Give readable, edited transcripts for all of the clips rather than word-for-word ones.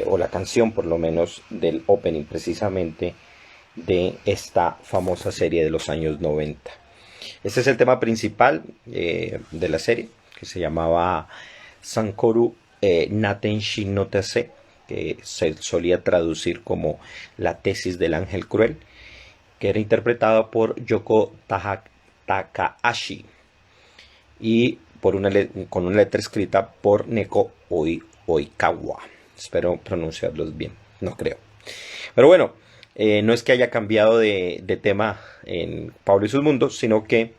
o la canción por lo menos del opening precisamente de esta famosa serie de los años 90. Este es el tema principal de la serie, que se llamaba Sankoru Natenshi no Tase, que se solía traducir como la tesis del ángel cruel, que era interpretado por Yoko Takahashi y con una letra escrita por Neko Oikawa. Espero pronunciarlos bien, no creo. Pero bueno, no es que haya cambiado de tema en Pablo y sus mundos, sino que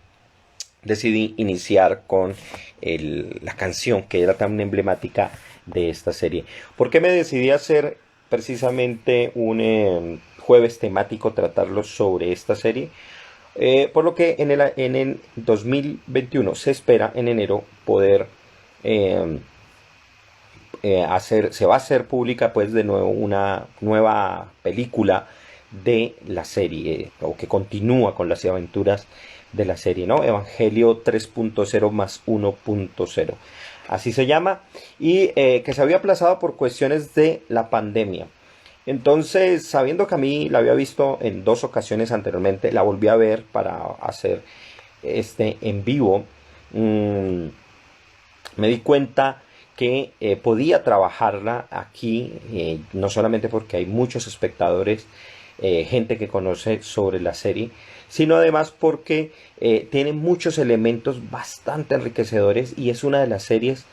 decidí iniciar con la canción que era tan emblemática de esta serie. ¿Por qué me decidí a hacer precisamente un jueves temático, tratarlo sobre esta serie? Por lo que en el 2021 se espera en enero poder eh, se va a hacer pública pues de nuevo una nueva película de la serie, o que continúa con las aventuras de la serie, ¿no? Evangelio 3.0 más 1.0, así se llama, y que se había aplazado por cuestiones de la pandemia. Entonces, sabiendo que a mí la había visto en 2 ocasiones anteriormente, la volví a ver para hacer este en vivo. Me di cuenta que podía trabajarla aquí, no solamente porque hay muchos espectadores, gente que conoce sobre la serie, sino además porque tiene muchos elementos bastante enriquecedores y es una de las series,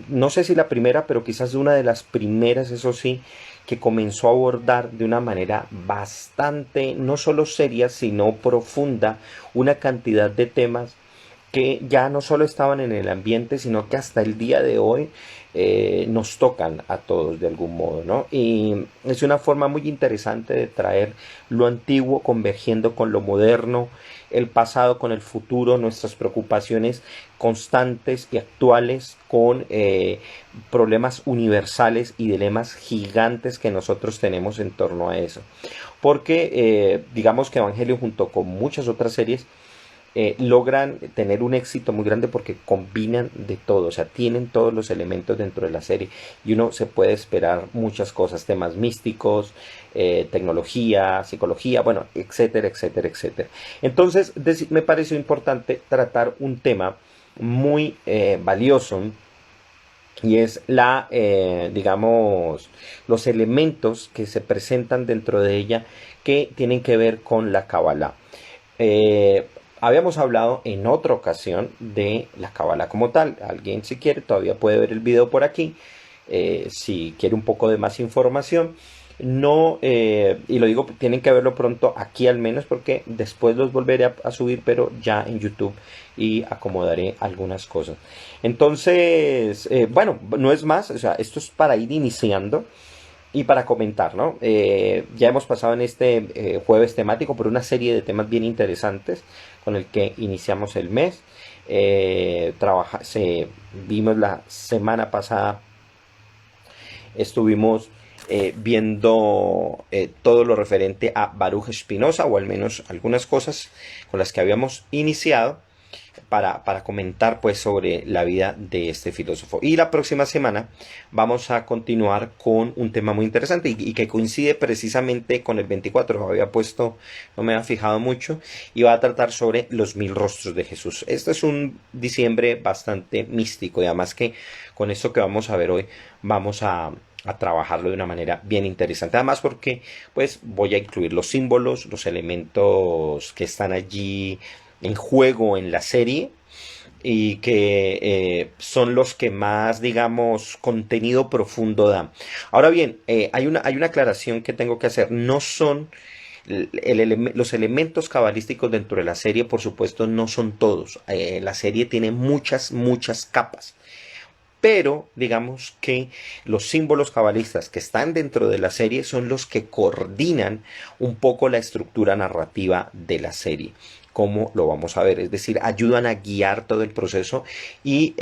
no sé si la primera, pero quizás una de las primeras, eso sí, que comenzó a abordar de una manera bastante, no solo seria, sino profunda, una cantidad de temas que ya no solo estaban en el ambiente, sino que hasta el día de hoy nos tocan a todos de algún modo, ¿no? Y es una forma muy interesante de traer lo antiguo convergiendo con lo moderno, el pasado con el futuro, nuestras preocupaciones constantes y actuales con problemas universales y dilemas gigantes que nosotros tenemos en torno a eso. Porque digamos que Evangelio, junto con muchas otras series, logran tener un éxito muy grande porque combinan de todo, o sea, tienen todos los elementos dentro de la serie y uno se puede esperar muchas cosas, temas místicos, tecnología, psicología, bueno, etcétera, etcétera, etcétera. Entonces, me pareció importante tratar un tema muy valioso, y es digamos, los elementos que se presentan dentro de ella que tienen que ver con la Kabbalah. Eh, Habíamos hablado en otra ocasión de la Kabbalah como tal. Alguien, si quiere, todavía puede ver el video por aquí. Si quiere un poco de más información. No, y lo digo, tienen que verlo pronto aquí al menos, porque después los volveré a subir, pero ya en YouTube, y acomodaré algunas cosas. Entonces, bueno, no es más, o sea, esto es para ir iniciando y para comentar, ¿no? Ya hemos pasado en este jueves temático por una serie de temas bien interesantes con el que iniciamos el mes. Vimos la semana pasada, estuvimos viendo todo lo referente a Baruch Spinoza, o al menos algunas cosas con las que habíamos iniciado para comentar pues sobre la vida de este filósofo. Y la próxima semana vamos a continuar con un tema muy interesante y que coincide precisamente con el 24. Había puesto, no me había fijado mucho, y va a tratar sobre los 1000 rostros de Jesús. Este es un diciembre bastante místico, y además que con esto que vamos a ver hoy vamos a trabajarlo de una manera bien interesante, además porque pues voy a incluir los símbolos, los elementos que están allí en juego en la serie, y que son los que más, digamos, contenido profundo dan. Ahora bien, hay una aclaración que tengo que hacer. No son los elementos cabalísticos dentro de la serie, por supuesto, no son todos. La serie tiene muchas, muchas capas. Pero digamos que los símbolos cabalistas que están dentro de la serie son los que coordinan un poco la estructura narrativa de la serie, como lo vamos a ver, es decir, ayudan a guiar todo el proceso y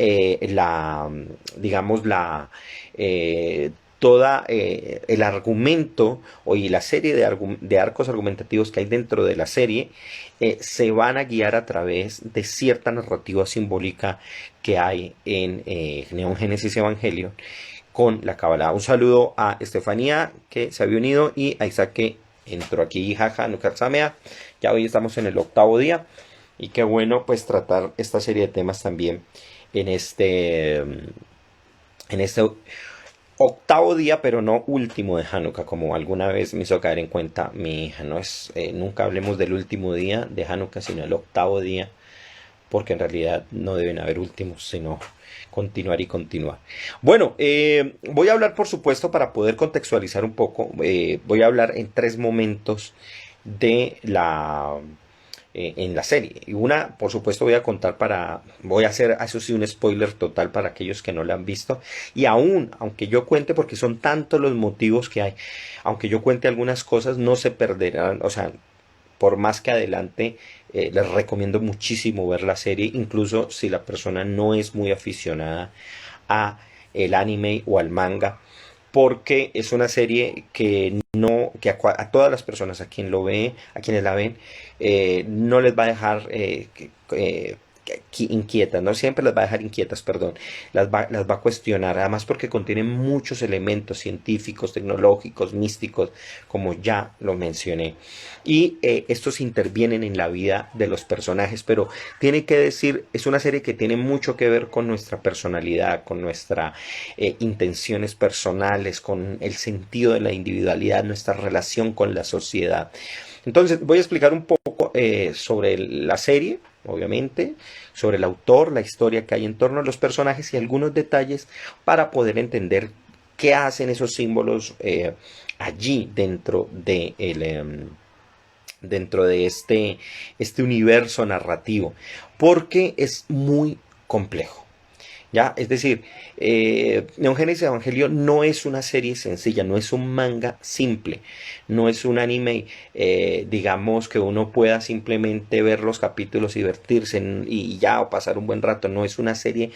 digamos, toda el argumento y la serie de arcos argumentativos que hay dentro de la serie se van a guiar a través de cierta narrativa simbólica que hay en Neon Genesis Evangelion, con la Kabbalah. Un saludo a Estefanía, que se había unido, y a Isaac, que entró aquí. Jaja, Nukar Samea. Ya hoy estamos en el 8º día, y qué bueno pues tratar esta serie de temas también en este 8º día, pero no último de Hanukkah, como alguna vez me hizo caer en cuenta mi hija. No es, nunca hablemos del último día de Hanukkah, sino el 8º día, porque en realidad no deben haber últimos, sino continuar y continuar. Bueno, voy a hablar, por supuesto, para poder contextualizar un poco, voy a hablar en 3 momentos de en la serie. Y una, por supuesto, voy a hacer, eso sí, un spoiler total para aquellos que no la han visto. Y aún, aunque yo cuente, porque son tantos los motivos que hay, aunque yo cuente algunas cosas, no se perderán, o sea, por más que adelante, les recomiendo muchísimo ver la serie, incluso si la persona no es muy aficionada a el anime o al manga, porque es una serie que no, que a todas las personas a quien lo ve, a quienes la ven, no les va a dejar inquietas, no siempre las va a dejar inquietas, perdón, las va a cuestionar, además porque contiene muchos elementos científicos, tecnológicos, místicos, como ya lo mencioné, y estos intervienen en la vida de los personajes, pero tiene que decir, es una serie que tiene mucho que ver con nuestra personalidad, con nuestras intenciones personales, con el sentido de la individualidad, nuestra relación con la sociedad. Entonces voy a explicar un poco sobre la serie, obviamente, sobre el autor, la historia que hay en torno a los personajes y algunos detalles para poder entender qué hacen esos símbolos allí dentro de este universo narrativo, porque es muy complejo. ¿Ya? Es decir, Neon Genesis Evangelion no es una serie sencilla, no es un manga simple, no es un anime, digamos, que uno pueda simplemente ver los capítulos y divertirse y ya, o pasar un buen rato. No es una serie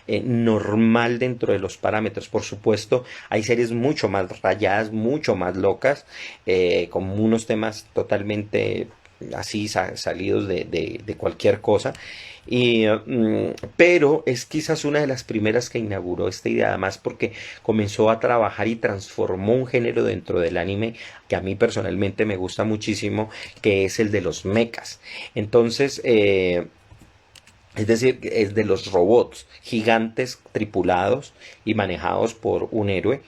normal dentro de los parámetros. Por supuesto, hay series mucho más rayadas, mucho más locas, con unos temas totalmente así salidos de cualquier cosa. Pero es quizás una de las primeras que inauguró esta idea, además porque comenzó a trabajar y transformó un género dentro del anime que a mí personalmente me gusta muchísimo, que es el de los mechas. Entonces, es decir, es de los robots gigantes tripulados y manejados por un héroe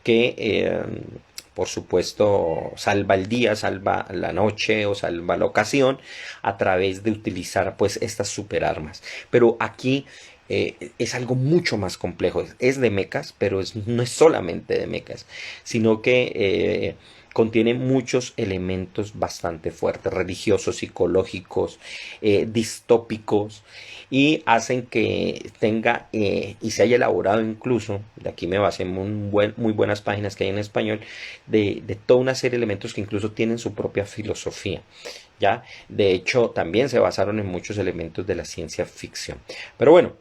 que, por supuesto, salva el día, salva la noche o salva la ocasión a través de utilizar pues estas superarmas. Pero aquí es algo mucho más complejo. Es de mechas, pero no es solamente de mechas, sino que contiene muchos elementos bastante fuertes, religiosos, psicológicos, distópicos, y hacen que tenga y se haya elaborado incluso, de aquí me basé en muy buenas páginas que hay en español, de toda una serie de elementos que incluso tienen su propia filosofía. ¿Ya? De hecho, también se basaron en muchos elementos de la ciencia ficción. Pero bueno,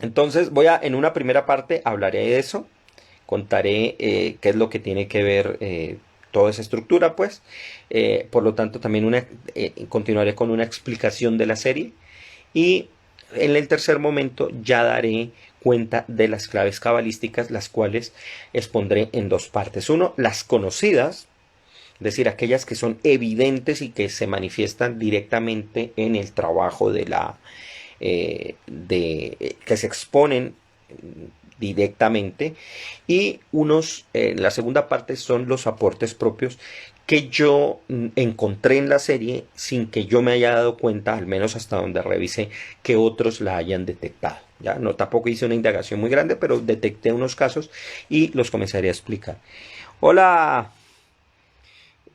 entonces en una primera parte hablaré de eso, contaré qué es lo que tiene que ver toda esa estructura, pues. Por lo tanto, también continuaré con una explicación de la serie. Y en el tercer momento ya daré cuenta de las claves cabalísticas, las cuales expondré en 2 partes. Uno, las conocidas, es decir, aquellas que son evidentes y que se manifiestan directamente en el trabajo que se exponen directamente, y la segunda parte son los aportes propios que yo encontré en la serie sin que yo me haya dado cuenta, al menos hasta donde revisé, que otros la hayan detectado. Ya no, tampoco hice una indagación muy grande, pero detecté unos casos y los comenzaré a explicar. Hola,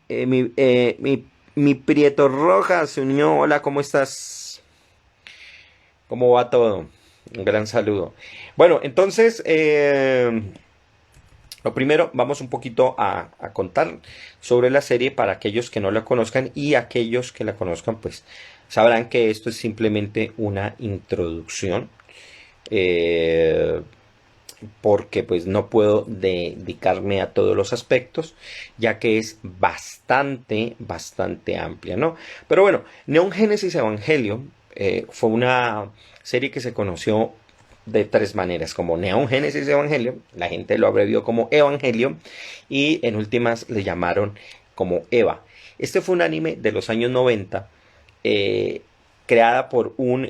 mi Prieto Rojas se unió. Hola, ¿cómo estás? ¿Cómo va todo? Un gran saludo. Bueno, entonces, lo primero, vamos un poquito a contar sobre la serie para aquellos que no la conozcan, y aquellos que la conozcan, pues sabrán que esto es simplemente una introducción, porque pues no puedo dedicarme a todos los aspectos, ya que es bastante amplia, ¿no? Pero bueno, Neon Genesis Evangelion fue una serie que se conoció de tres maneras, como Neon Genesis Evangelion, la gente lo abrevió como Evangelion, y en últimas le llamaron como Eva. Este fue un anime de los años 90, eh, creada por un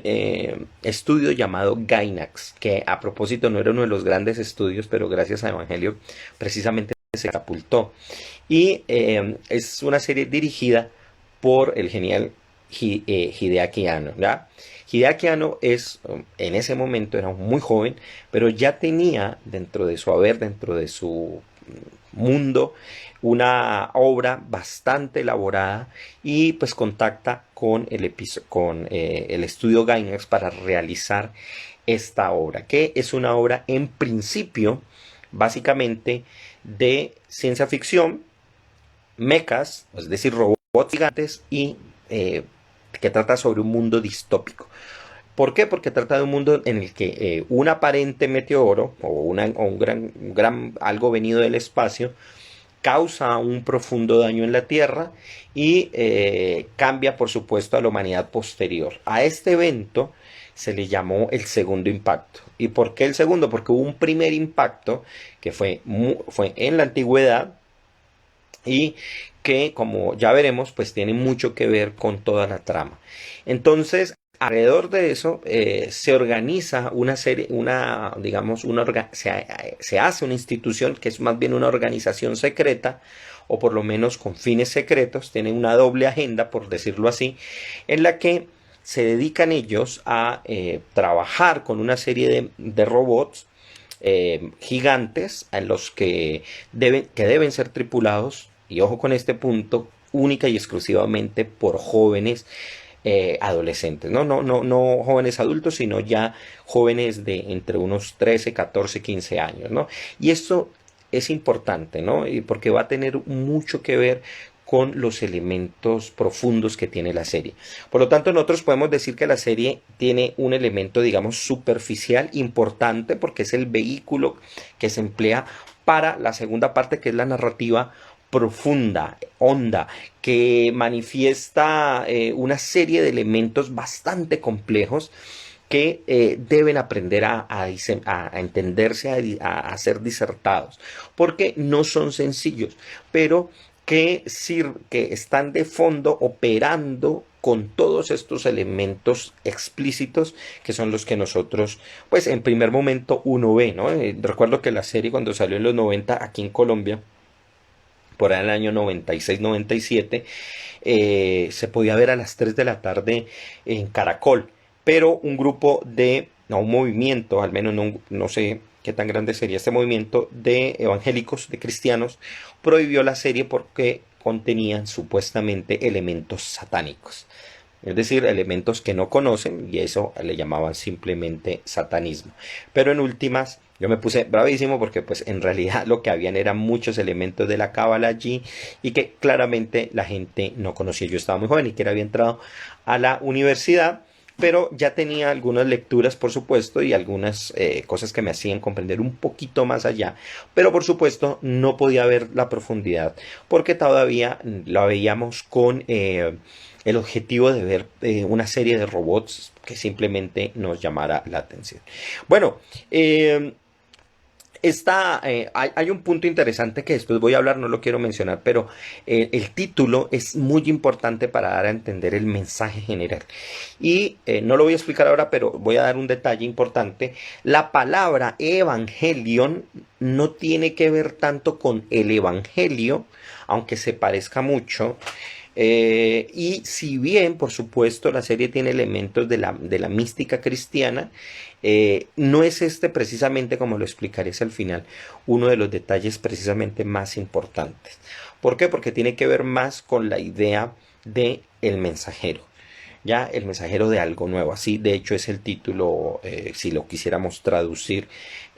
estudio llamado Gainax, que a propósito no era uno de los grandes estudios, pero gracias a Evangelion precisamente se catapultó. Y es una serie dirigida por el genial Hideaki Anno, ¿ya? Hideaki Anno es, en ese momento era muy joven, pero ya tenía dentro de su haber, dentro de su mundo, una obra bastante elaborada, y pues contacta con el estudio Gainax para realizar esta obra, que es una obra en principio básicamente de ciencia ficción, mechas, es decir, robots gigantes, y que trata sobre un mundo distópico. ¿Por qué? Porque trata de un mundo en el que un aparente meteoro o un gran algo venido del espacio causa un profundo daño en la Tierra y cambia, por supuesto, a la humanidad posterior. A este evento se le llamó el segundo impacto. ¿Y por qué el segundo? Porque hubo un primer impacto que fue en la antigüedad, y que, como ya veremos, pues tiene mucho que ver con toda la trama. Entonces, alrededor de eso se organiza una serie, digamos, se hace una institución que es más bien una organización secreta, o por lo menos con fines secretos, tiene una doble agenda, por decirlo así, en la que se dedican ellos a trabajar con una serie de robots gigantes, en los que deben ser tripulados, y ojo con este punto, única y exclusivamente por jóvenes adolescentes, no jóvenes adultos, sino ya jóvenes de entre unos 13, 14, 15 años, ¿no? Y esto es importante, ¿no? Y porque va a tener mucho que ver con los elementos profundos que tiene la serie. Por lo tanto, nosotros podemos decir que la serie tiene un elemento, digamos, superficial importante, porque es el vehículo que se emplea para la segunda parte, que es la narrativa profunda, honda, que manifiesta una serie de elementos bastante complejos que deben aprender a entenderse, a ser disertados, porque no son sencillos, pero que están de fondo operando con todos estos elementos explícitos, que son los que nosotros, pues en primer momento uno ve, ¿no? Recuerdo que la serie, cuando salió en los 90 aquí en Colombia, por ahí en el año 96-97, se podía ver a las 3 de la tarde en Caracol, pero un movimiento, al menos no sé qué tan grande sería este movimiento de evangélicos, de cristianos, prohibió la serie porque contenían supuestamente elementos satánicos. Es decir, elementos que no conocen, y eso le llamaban simplemente satanismo. Pero en últimas, yo me puse bravísimo porque pues en realidad lo que habían eran muchos elementos de la cábala allí, y que claramente la gente no conocía. Yo estaba muy joven y que había entrado a la universidad, pero ya tenía algunas lecturas, por supuesto, y algunas cosas que me hacían comprender un poquito más allá, pero por supuesto no podía ver la profundidad, porque todavía la veíamos con el objetivo de ver una serie de robots que simplemente nos llamara la atención. Bueno, hay un punto interesante que después voy a hablar, no lo quiero mencionar, pero el título es muy importante para dar a entender el mensaje general. Y no lo voy a explicar ahora, pero voy a dar un detalle importante. La palabra evangelion no tiene que ver tanto con el evangelio, aunque se parezca mucho. Y si bien, por supuesto, la serie tiene elementos de la mística cristiana, no es precisamente, como lo explicaré al final, uno de los detalles precisamente más importantes. ¿Por qué? Porque tiene que ver más con la idea de el mensajero. Ya, el mensajero de algo nuevo. Así, de hecho, es el título. Si lo quisiéramos traducir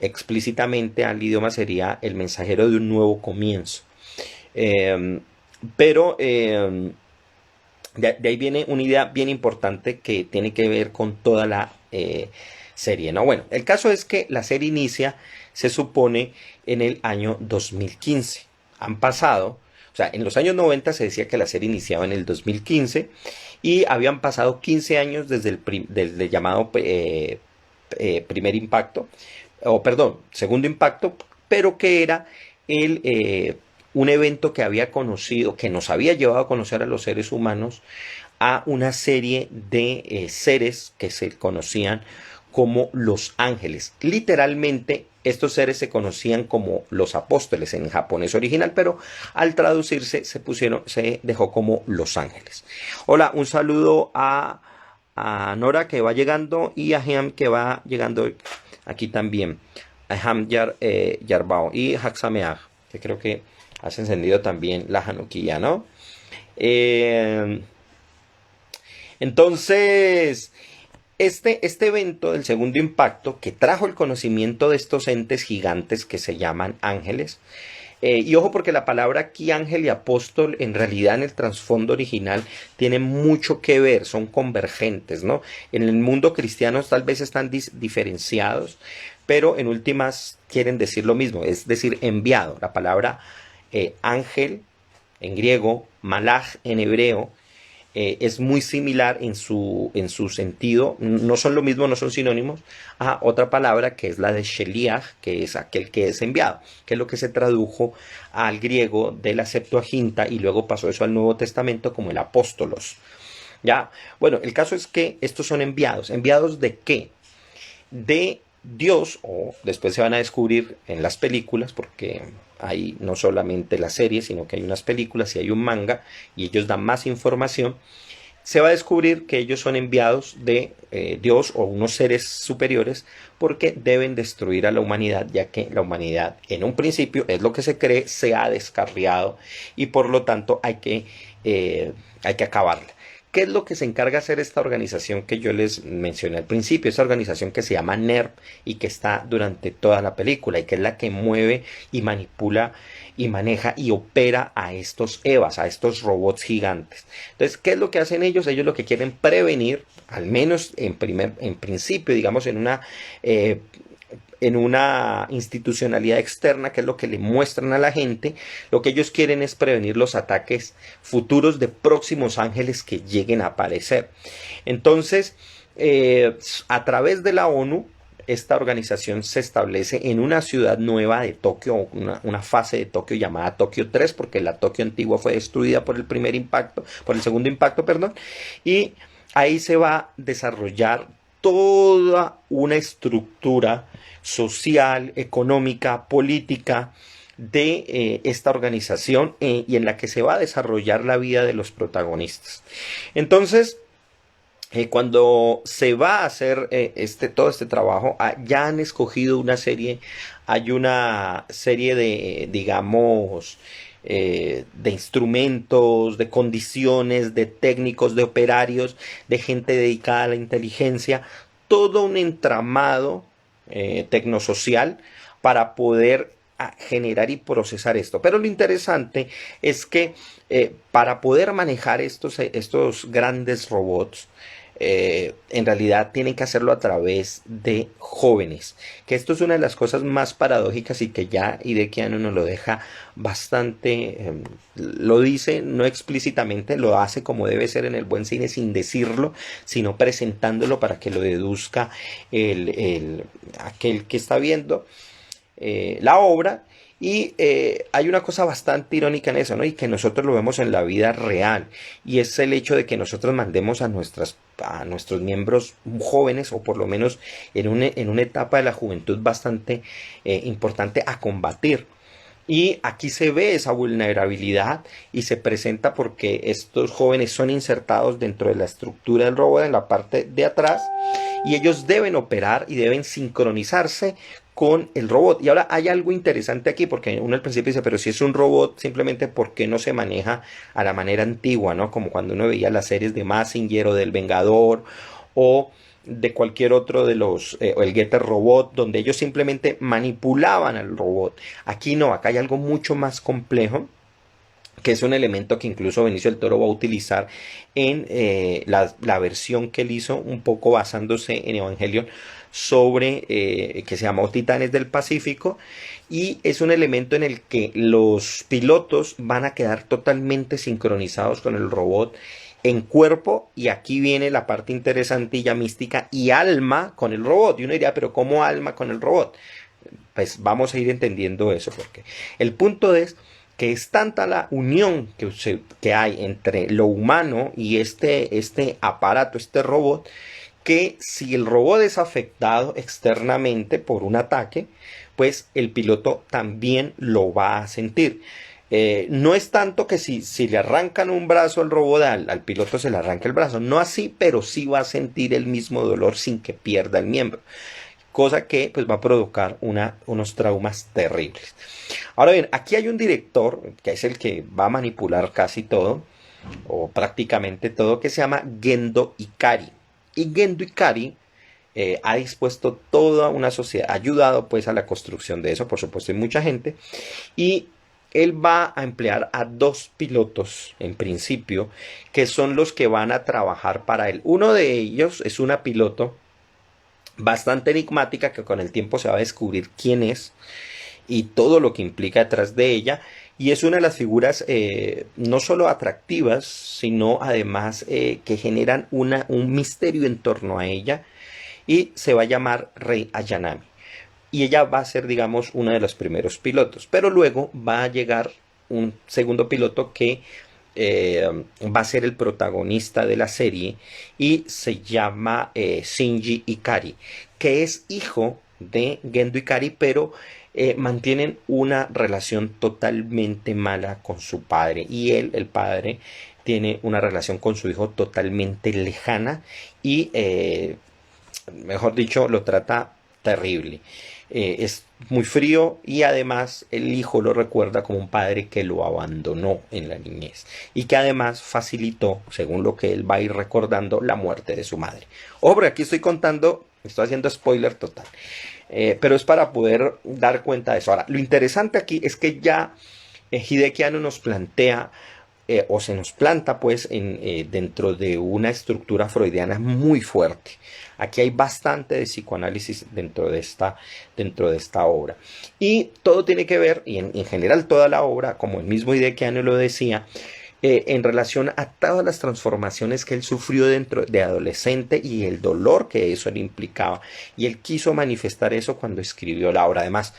explícitamente al idioma, sería el mensajero de un nuevo comienzo. Pero de ahí viene una idea bien importante que tiene que ver con toda la serie, ¿no? Bueno, el caso es que la serie inicia, se supone, en el año 2015. Han pasado, o sea, en los años 90 se decía que la serie iniciaba en el 2015, y habían pasado 15 años desde el llamado primer impacto, o perdón, segundo impacto, pero que era un evento que había conocido, que nos había llevado a conocer a los seres humanos, a una serie de seres que se conocían como los ángeles. Literalmente, estos seres se conocían como los apóstoles en japonés original, pero al traducirse se dejó como los ángeles. Hola, un saludo a Nora que va llegando y a Ham que va llegando aquí también. A Ham Yarbao y Haxameag, que creo que has encendido también la Hanukkah, ¿no? Entonces, este evento del segundo impacto que trajo el conocimiento de estos entes gigantes que se llaman ángeles, y ojo porque la palabra aquí ángel y apóstol en realidad en el trasfondo original tiene mucho que ver, son convergentes, ¿no? En el mundo cristiano tal vez están diferenciados, pero en últimas quieren decir lo mismo, es decir, enviado. La palabra ángel en griego, malach en hebreo, es muy similar en su sentido, no son lo mismo, no son sinónimos, a otra palabra que es la de sheliach, que es aquel que es enviado, que es lo que se tradujo al griego de la Septuaginta y luego pasó eso al Nuevo Testamento como el apóstolos. Ya, bueno, el caso es que estos son enviados. ¿Enviados de qué? De Dios, o después se van a descubrir en las películas, porque hay no solamente la serie, sino que hay unas películas y hay un manga, y ellos dan más información. Se va a descubrir que ellos son enviados de Dios o unos seres superiores porque deben destruir a la humanidad, ya que la humanidad en un principio, es lo que se cree, se ha descarriado y por lo tanto hay que acabarla. ¿Qué es lo que se encarga de hacer esta organización que yo les mencioné al principio? Esta organización que se llama NERV y que está durante toda la película y que es la que mueve y manipula y maneja y opera a estos EVAs, a estos robots gigantes. Entonces, ¿qué es lo que hacen ellos? Ellos lo que quieren prevenir, al menos en principio, digamos, en una institucionalidad externa, que es lo que le muestran a la gente, lo que ellos quieren es prevenir los ataques futuros de próximos ángeles que lleguen a aparecer. Entonces, a través de la ONU, esta organización se establece en una ciudad nueva de Tokio, una fase de Tokio llamada Tokio 3, porque la Tokio antigua fue destruida por el segundo impacto, perdón, y ahí se va a desarrollar toda una estructura social, económica, política de esta organización y en la que se va a desarrollar la vida de los protagonistas. Entonces, cuando se va a hacer todo este trabajo, ya han escogido una serie, hay una serie de, digamos, de instrumentos, de condiciones, de técnicos, de operarios, de gente dedicada a la inteligencia, todo un entramado tecnosocial para poder generar y procesar esto. Pero lo interesante es que para poder manejar estos grandes robots, en realidad tienen que hacerlo a través de jóvenes, que esto es una de las cosas más paradójicas y que ya Hideaki Anno nos lo deja bastante, lo dice no explícitamente, lo hace como debe ser en el buen cine sin decirlo, sino presentándolo para que lo deduzca aquel que está viendo la obra. Y hay una cosa bastante irónica en eso, ¿no? Y que nosotros lo vemos en la vida real, y es el hecho de que nosotros mandemos a nuestros miembros jóvenes, o por lo menos en una etapa de la juventud bastante importante, a combatir. Y aquí se ve esa vulnerabilidad y se presenta porque estos jóvenes son insertados dentro de la estructura del robot en la parte de atrás, y ellos deben operar y deben sincronizarse con el robot. Y ahora hay algo interesante aquí, porque uno al principio dice, pero si es un robot, simplemente ¿por qué no se maneja a la manera antigua, ¿no? Como cuando uno veía las series de Mazinger o del Vengador o de cualquier otro de o el Getter Robot, donde ellos simplemente manipulaban al robot. Aquí no, acá hay algo mucho más complejo, que es un elemento que incluso Benicio del Toro va a utilizar en la versión que él hizo, un poco basándose en Evangelion, sobre que se llamó Titanes del Pacífico, y es un elemento en el que los pilotos van a quedar totalmente sincronizados con el robot, en cuerpo, y aquí viene la parte interesante y ya mística, y alma con el robot. Y uno diría, pero ¿cómo alma con el robot? Pues vamos a ir entendiendo eso, porque el punto es que es tanta la unión que hay entre lo humano y este aparato, este robot, que si el robot es afectado externamente por un ataque, pues el piloto también lo va a sentir. No es tanto que si le arrancan un brazo al robot, al piloto se le arranca el brazo, no así, pero sí va a sentir el mismo dolor sin que pierda el miembro, cosa que pues va a provocar unos traumas terribles. Ahora bien, aquí hay un director que es el que va a manipular casi todo, o prácticamente todo, que se llama Gendo Ikari. Y Gendo Ikari ha dispuesto toda una sociedad, ha ayudado pues a la construcción de eso, por supuesto hay mucha gente, y él va a emplear a 2 pilotos en principio, que son los que van a trabajar para él. Uno de ellos es una piloto bastante enigmática que con el tiempo se va a descubrir quién es y todo lo que implica detrás de ella, y es una de las figuras no solo atractivas, sino además que generan un misterio en torno a ella, y se va a llamar Rei Ayanami. Y ella va a ser, digamos, uno de los primeros pilotos, pero luego va a llegar un segundo piloto que va a ser el protagonista de la serie, y se llama Shinji Ikari, que es hijo de Gendo Ikari, pero mantienen una relación totalmente mala con su padre, y él, el padre, tiene una relación con su hijo totalmente lejana, y mejor dicho, lo trata terrible. Es muy frío, y además el hijo lo recuerda como un padre que lo abandonó en la niñez y que además facilitó, según lo que él va a ir recordando, la muerte de su madre. Hombre, aquí estoy contando, estoy haciendo spoiler total, pero es para poder dar cuenta de eso. Ahora, lo interesante aquí es que ya Hideaki Anno nos plantea o se nos planta pues dentro de una estructura freudiana muy fuerte. Aquí hay bastante de psicoanálisis dentro de esta obra, y todo tiene que ver, y en general toda la obra, como el mismo Hideaki Anno lo decía, en relación a todas las transformaciones que él sufrió dentro de adolescente y el dolor que eso le implicaba, y él quiso manifestar eso cuando escribió la obra. Además,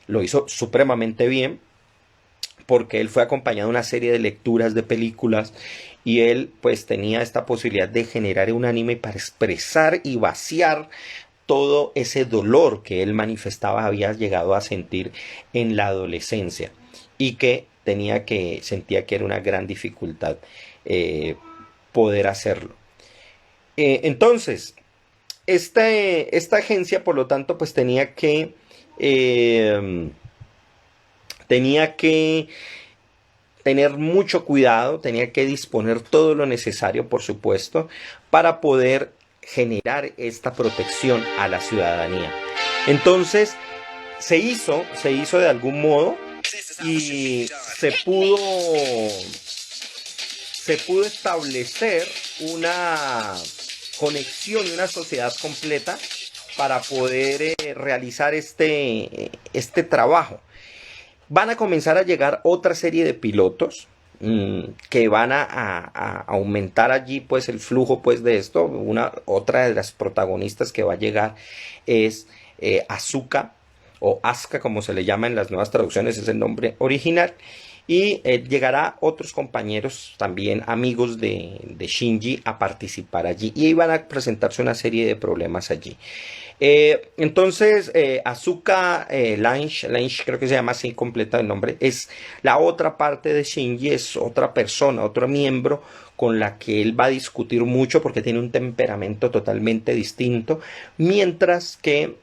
lo hizo supremamente bien, porque él fue acompañado de una serie de lecturas de películas, y él pues tenía esta posibilidad de generar un anime para expresar y vaciar todo ese dolor que él manifestaba, había llegado a sentir en la adolescencia, y que sentía que era una gran dificultad poder hacerlo. Entonces, esta agencia, por lo tanto, pues tenía que tener mucho cuidado, tenía que disponer todo lo necesario, por supuesto, para poder generar esta protección a la ciudadanía. Entonces, se hizo de algún modo, y se pudo establecer una conexión y una sociedad completa para poder realizar este trabajo. Van a comenzar a llegar otra serie de pilotos que van a aumentar allí pues el flujo pues de esto. Otra de las protagonistas que va a llegar es Asuka, o Asuka como se le llama en las nuevas traducciones, es el nombre original. Y llegará otros compañeros, también amigos de Shinji, a participar allí, y van a presentarse una serie de problemas allí. Entonces Asuka Lange, creo que se llama así completa el nombre, es la otra parte de Shinji, es otra persona, otro miembro con la que él va a discutir mucho, porque tiene un temperamento totalmente distinto, mientras que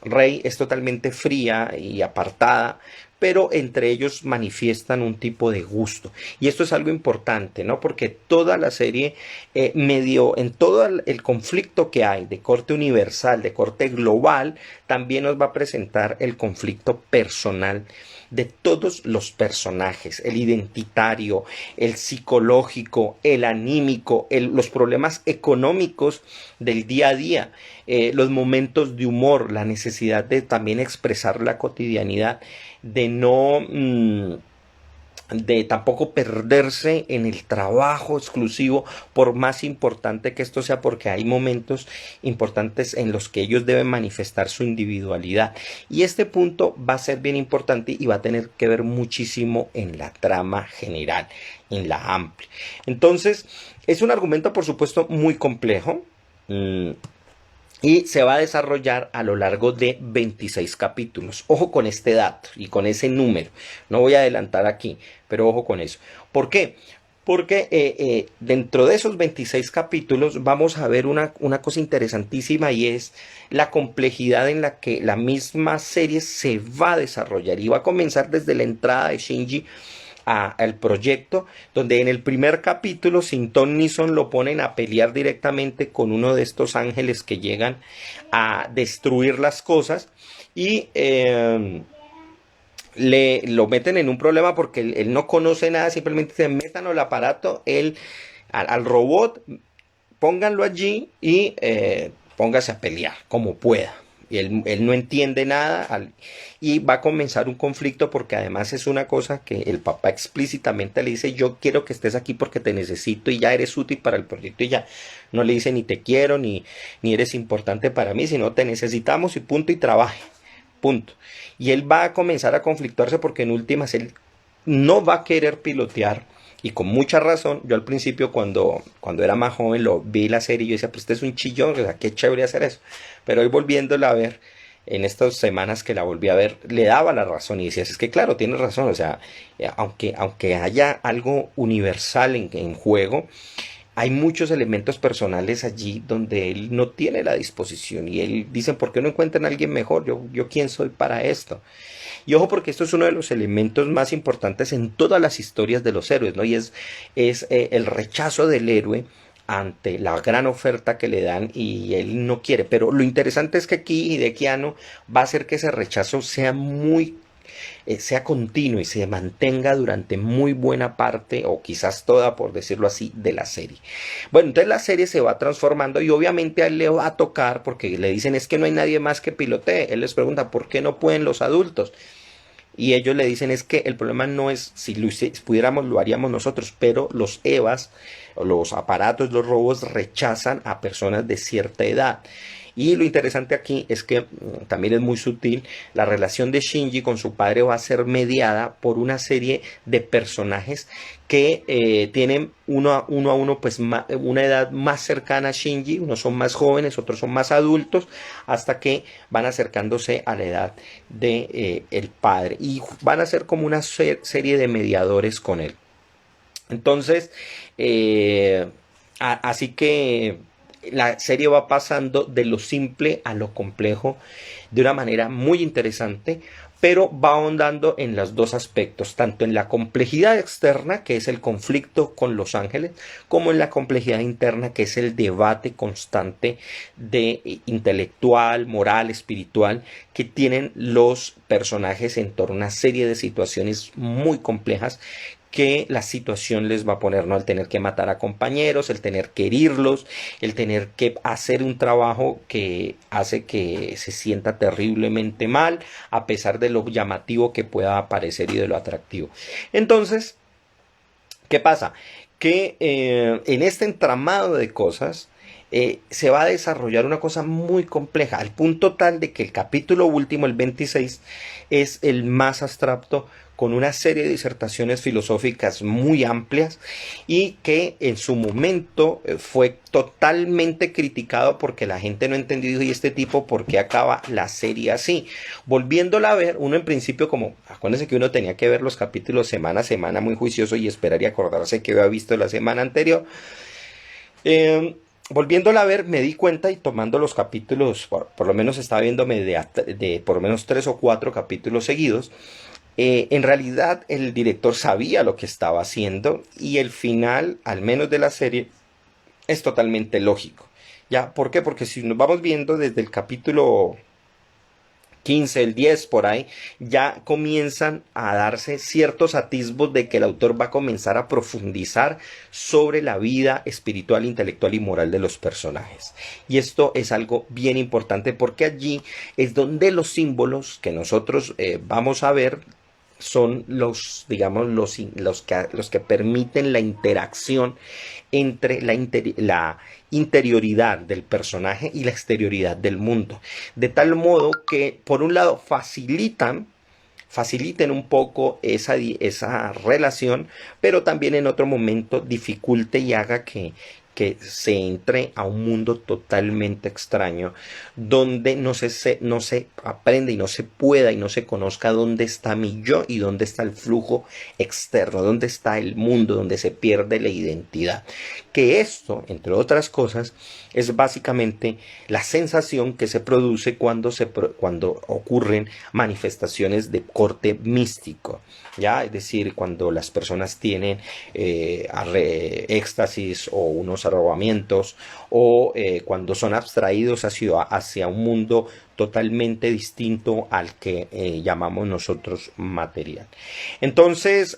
Rei es totalmente fría y apartada, pero entre ellos manifiestan un tipo de gusto. Y esto es algo importante, ¿no? Porque toda la serie, en todo el conflicto que hay de corte universal, de corte global, también nos va a presentar el conflicto personal de todos los personajes, el identitario, el psicológico, el anímico, los problemas económicos del día a día, los momentos de humor, la necesidad de también expresar la cotidianidad, de no de tampoco perderse en el trabajo exclusivo, por más importante que esto sea, porque hay momentos importantes en los que ellos deben manifestar su individualidad. Y este punto va a ser bien importante y va a tener que ver muchísimo en la trama general, en la amplia. Entonces, es un argumento, por supuesto, muy complejo. Y se va a desarrollar a lo largo de 26 capítulos. Ojo con este dato y con ese número. No voy a adelantar aquí, pero ojo con eso. ¿Por qué? Porque dentro de esos 26 capítulos vamos a ver una cosa interesantísima, y es la complejidad en la que la misma serie se va a desarrollar. Y va a comenzar desde la entrada de Shinji al proyecto, donde en el primer capítulo sin ton ni son lo ponen a pelear directamente con uno de estos ángeles que llegan a destruir las cosas, y lo meten en un problema porque él no conoce nada. Simplemente se metan al aparato, al robot, pónganlo allí y póngase a pelear como pueda. Y él no entiende nada, y va a comenzar un conflicto, porque además es una cosa que el papá explícitamente le dice: yo quiero que estés aquí porque te necesito y ya eres útil para el proyecto. Y ya no le dice ni te quiero ni eres importante para mí, sino te necesitamos y punto, y trabaje, punto. Y él va a comenzar a conflictuarse porque en últimas él no va a querer pilotear. Y con mucha razón. Yo al principio, cuando era más joven, lo vi la serie y yo decía: pues este es un chillón, o sea, qué chévere hacer eso. Pero hoy, volviéndola a ver, en estas semanas que la volví a ver, le daba la razón y decía: es que claro, tienes razón. O sea, aunque haya algo universal en juego, hay muchos elementos personales allí donde él no tiene la disposición, y él dice: ¿por qué no encuentran a alguien mejor? Yo quién soy para esto. Y ojo, porque esto es uno de los elementos más importantes en todas las historias de los héroes, ¿no? Y es el rechazo del héroe ante la gran oferta que le dan, y él no quiere. Pero lo interesante es que aquí Hideaki Anno va a hacer que ese rechazo sea continuo y se mantenga durante muy buena parte, o quizás toda, por decirlo así, de la serie. Bueno, entonces la serie se va transformando, y obviamente a él le va a tocar, porque le dicen: es que no hay nadie más que pilotee. Él les pregunta: ¿por qué no pueden los adultos? Y ellos le dicen: es que el problema no es si pudiéramos, lo haríamos nosotros, pero los EVAs, los aparatos, los robots, rechazan a personas de cierta edad. Y lo interesante aquí es que también es muy sutil. La relación de Shinji con su padre va a ser mediada por una serie de personajes que tienen uno a uno pues una edad más cercana a Shinji. Unos son más jóvenes, otros son más adultos, hasta que van acercándose a la edad de el padre, y van a ser como una serie de mediadores con él. Entonces, así que la serie va pasando de lo simple a lo complejo de una manera muy interesante, pero va ahondando en los dos aspectos, tanto en la complejidad externa, que es el conflicto con los ángeles, como en la complejidad interna, que es el debate constante de intelectual, moral, espiritual, que tienen los personajes en torno a una serie de situaciones muy complejas que la situación les va a poner, ¿no? El tener que matar a compañeros, el tener que herirlos, el tener que hacer un trabajo que hace que se sienta terriblemente mal, a pesar de lo llamativo que pueda parecer y de lo atractivo. Entonces, ¿qué pasa? Que en este entramado de cosas se va a desarrollar una cosa muy compleja, al punto tal de que el capítulo último, el 26, es el más abstracto, con una serie de disertaciones filosóficas muy amplias, y que en su momento fue totalmente criticado porque la gente no entendió: y este tipo, ¿por qué acaba la serie así? Volviéndola a ver, uno en principio, como acuérdense que uno tenía que ver los capítulos semana a semana muy juicioso y esperar y acordarse que había visto la semana anterior, volviéndola a ver, me di cuenta, y tomando los capítulos, por lo menos estaba viéndome de por lo menos 3 o 4 capítulos seguidos, en realidad el director sabía lo que estaba haciendo, y el final, al menos de la serie, es totalmente lógico. ¿Ya? ¿Por qué? Porque si nos vamos viendo desde el capítulo 15, el 10 por ahí, ya comienzan a darse ciertos atisbos de que el autor va a comenzar a profundizar sobre la vida espiritual, intelectual y moral de los personajes. Y esto es algo bien importante, porque allí es donde los símbolos que nosotros vamos a ver son los, digamos, los que permiten la interacción entre la interioridad del personaje y la exterioridad del mundo. De tal modo que, por un lado, faciliten un poco esa relación, pero también en otro momento dificulte y haga que se entre a un mundo totalmente extraño, donde no se aprende y no se pueda y no se conozca dónde está mi yo y dónde está el flujo externo, dónde está el mundo, donde se pierde la identidad. Que esto, entre otras cosas, es básicamente la sensación que se produce cuando ocurren manifestaciones de corte místico, ¿ya? Es decir, cuando las personas tienen éxtasis o unos arrobamientos, o cuando son abstraídos hacia un mundo totalmente distinto al que llamamos nosotros material. Entonces,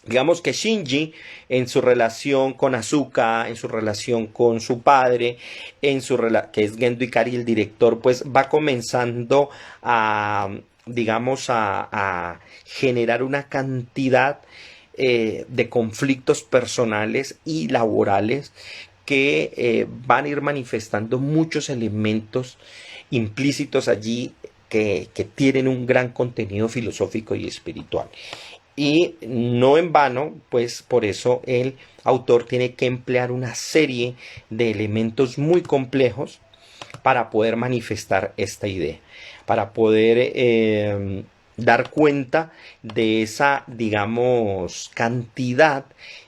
digamos que Shinji, en su relación con Asuka, en su relación con su padre, que es Gendo Ikari, el director, pues va comenzando a, digamos, a generar una cantidad de conflictos personales y laborales que van a ir manifestando muchos elementos implícitos allí que tienen un gran contenido filosófico y espiritual. Y no en vano, pues por eso el autor tiene que emplear una serie de elementos muy complejos para poder manifestar esta idea, para poder dar cuenta de esa, digamos, cantidad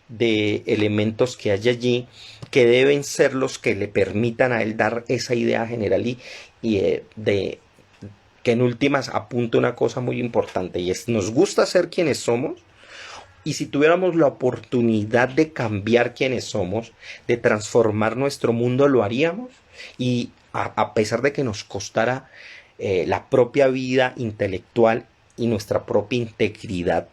de elementos que hay allí, que deben ser los que le permitan a él dar esa idea general de que en últimas apunta una cosa muy importante, y es: nos gusta ser quienes somos, y si tuviéramos la oportunidad de cambiar quienes somos, de transformar nuestro mundo, lo haríamos. Y a pesar de que nos costara la propia vida intelectual y nuestra propia integridad,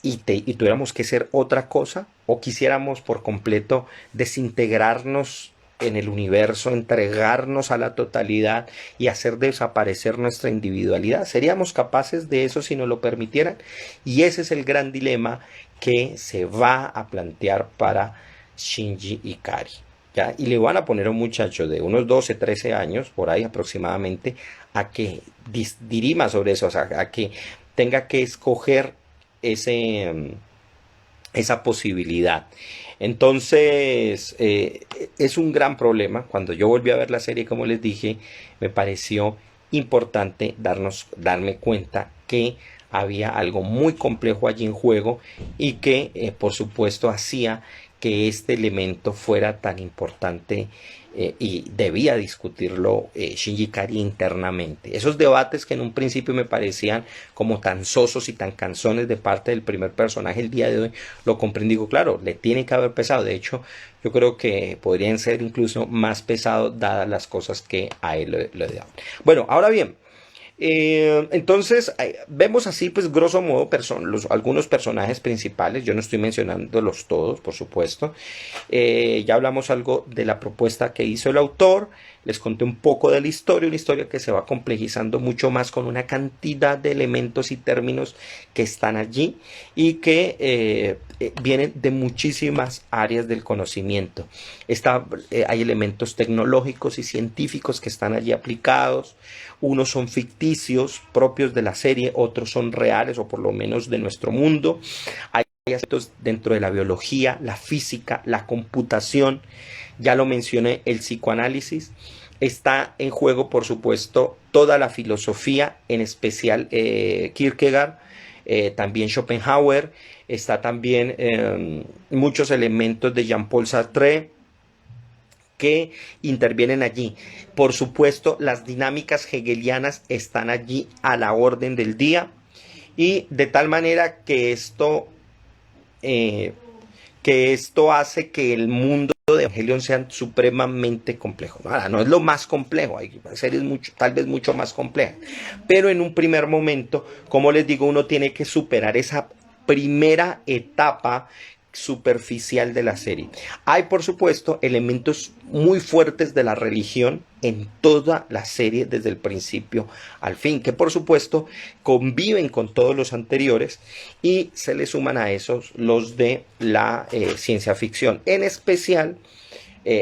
y tuviéramos que ser otra cosa, o quisiéramos por completo desintegrarnos en el universo, entregarnos a la totalidad y hacer desaparecer nuestra individualidad, ¿seríamos capaces de eso si nos lo permitieran? Y ese es el gran dilema que se va a plantear para Shinji Ikari, ¿ya? Y le van a poner a un muchacho de unos 12, 13 años, por ahí aproximadamente, a que dirima sobre eso, o sea, a que tenga que escoger esa posibilidad. Entonces, es un gran problema. Cuando yo volví a ver la serie, como les dije, me pareció importante darme cuenta que había algo muy complejo allí en juego, y que por supuesto hacía que este elemento fuera tan importante, y debía discutirlo Shinji Ikari internamente. Esos debates que en un principio me parecían como tan sosos y tan cansones de parte del primer personaje, el día de hoy lo comprendí. Digo, claro, le tiene que haber pesado. De hecho, yo creo que podrían ser incluso más pesados dadas las cosas que a él le daban. Bueno, ahora bien, entonces vemos así, pues grosso modo, algunos personajes principales. Yo no estoy mencionándolos todos, por supuesto. Ya hablamos algo de la propuesta que hizo el autor. Les conté un poco de la historia, una historia que se va complejizando mucho más, con una cantidad de elementos y términos que están allí, y que vienen de muchísimas áreas del conocimiento. Hay elementos tecnológicos y científicos que están allí aplicados. Unos son ficticios, propios de la serie, otros son reales, o por lo menos de nuestro mundo. Hay aspectos dentro de la biología, la física, la computación. Ya lo mencioné, el psicoanálisis. Está en juego, por supuesto, toda la filosofía, en especial Kierkegaard, también Schopenhauer. Está también muchos elementos de Jean-Paul Sartre que intervienen allí. Por supuesto, las dinámicas hegelianas están allí a la orden del día, y de tal manera que esto hace que el mundo de Evangelion sea supremamente complejo. Ahora, no es lo más complejo, hay series tal vez mucho más complejas, pero en un primer momento, como les digo, uno tiene que superar esa primera etapa superficial de la serie. Hay, por supuesto, elementos muy fuertes de la religión en toda la serie desde el principio al fin, que por supuesto conviven con todos los anteriores, y se le suman a esos los de la ciencia ficción, en especial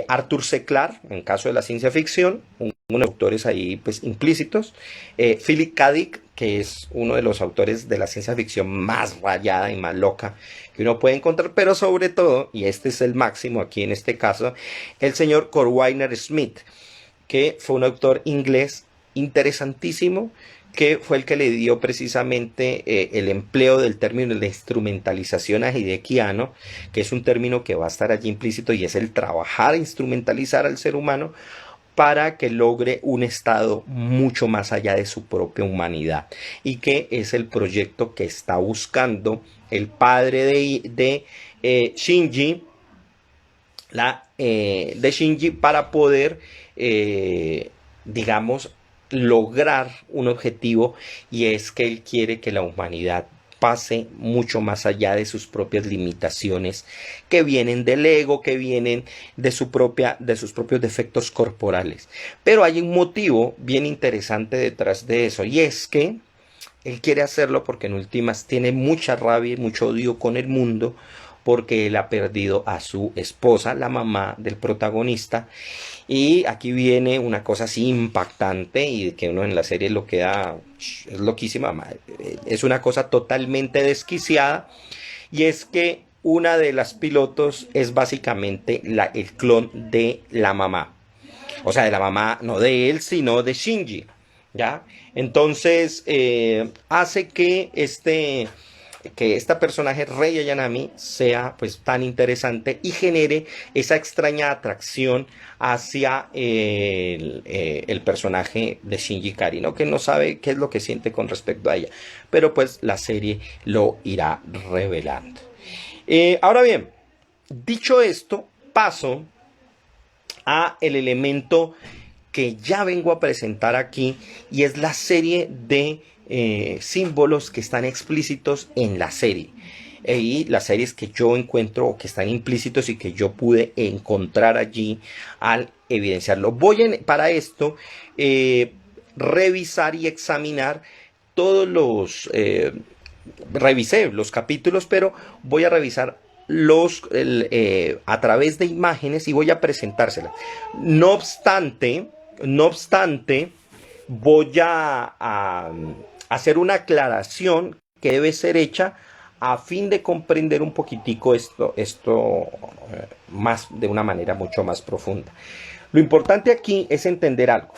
Arthur C. Clarke, en caso de la ciencia ficción, unos autores ahí pues implícitos, Philip K. Dick, que es uno de los autores de la ciencia ficción más rayada y más loca que uno puede encontrar, pero sobre todo, y este es el máximo aquí en este caso, el señor Corwiner Smith, que fue un autor inglés interesantísimo, que fue el que le dio precisamente el empleo del término de instrumentalización a Hideaki Anno, que es un término que va a estar allí implícito, y es el trabajar e instrumentalizar al ser humano para que logre un estado mucho más allá de su propia humanidad, y que es el proyecto que está buscando el padre de Shinji, de Shinji, para poder digamos lograr un objetivo, y es que él quiere que la humanidad pase mucho más allá de sus propias limitaciones, que vienen del ego, que vienen de sus propios defectos corporales. Pero hay un motivo bien interesante detrás de eso, y es que él quiere hacerlo porque en últimas tiene mucha rabia y mucho odio con el mundo, porque él ha perdido a su esposa, la mamá del protagonista. Y aquí viene una cosa así impactante, y que uno en la serie lo queda, es loquísima, es una cosa totalmente desquiciada, y es que una de las pilotos es básicamente el clon de la mamá. O sea, de la mamá, no de él, sino de Shinji, ¿ya? Entonces, hace que esta personaje, Rei Ayanami, sea pues tan interesante y genere esa extraña atracción hacia el personaje de Shinji Ikari, ¿no? Que no sabe qué es lo que siente con respecto a ella, pero pues la serie lo irá revelando. Ahora bien, dicho esto, paso a el elemento que ya vengo a presentar aquí, y es la serie de símbolos que están explícitos en la serie, y las series que yo encuentro o que están implícitos y que yo pude encontrar allí al evidenciarlo. Para esto revisar y examinar todos los revisé los capítulos, pero voy a revisar a través de imágenes, y voy a presentárselas. No obstante, voy a hacer una aclaración que debe ser hecha a fin de comprender un poquitico esto más de una manera mucho más profunda. Lo importante aquí es entender algo,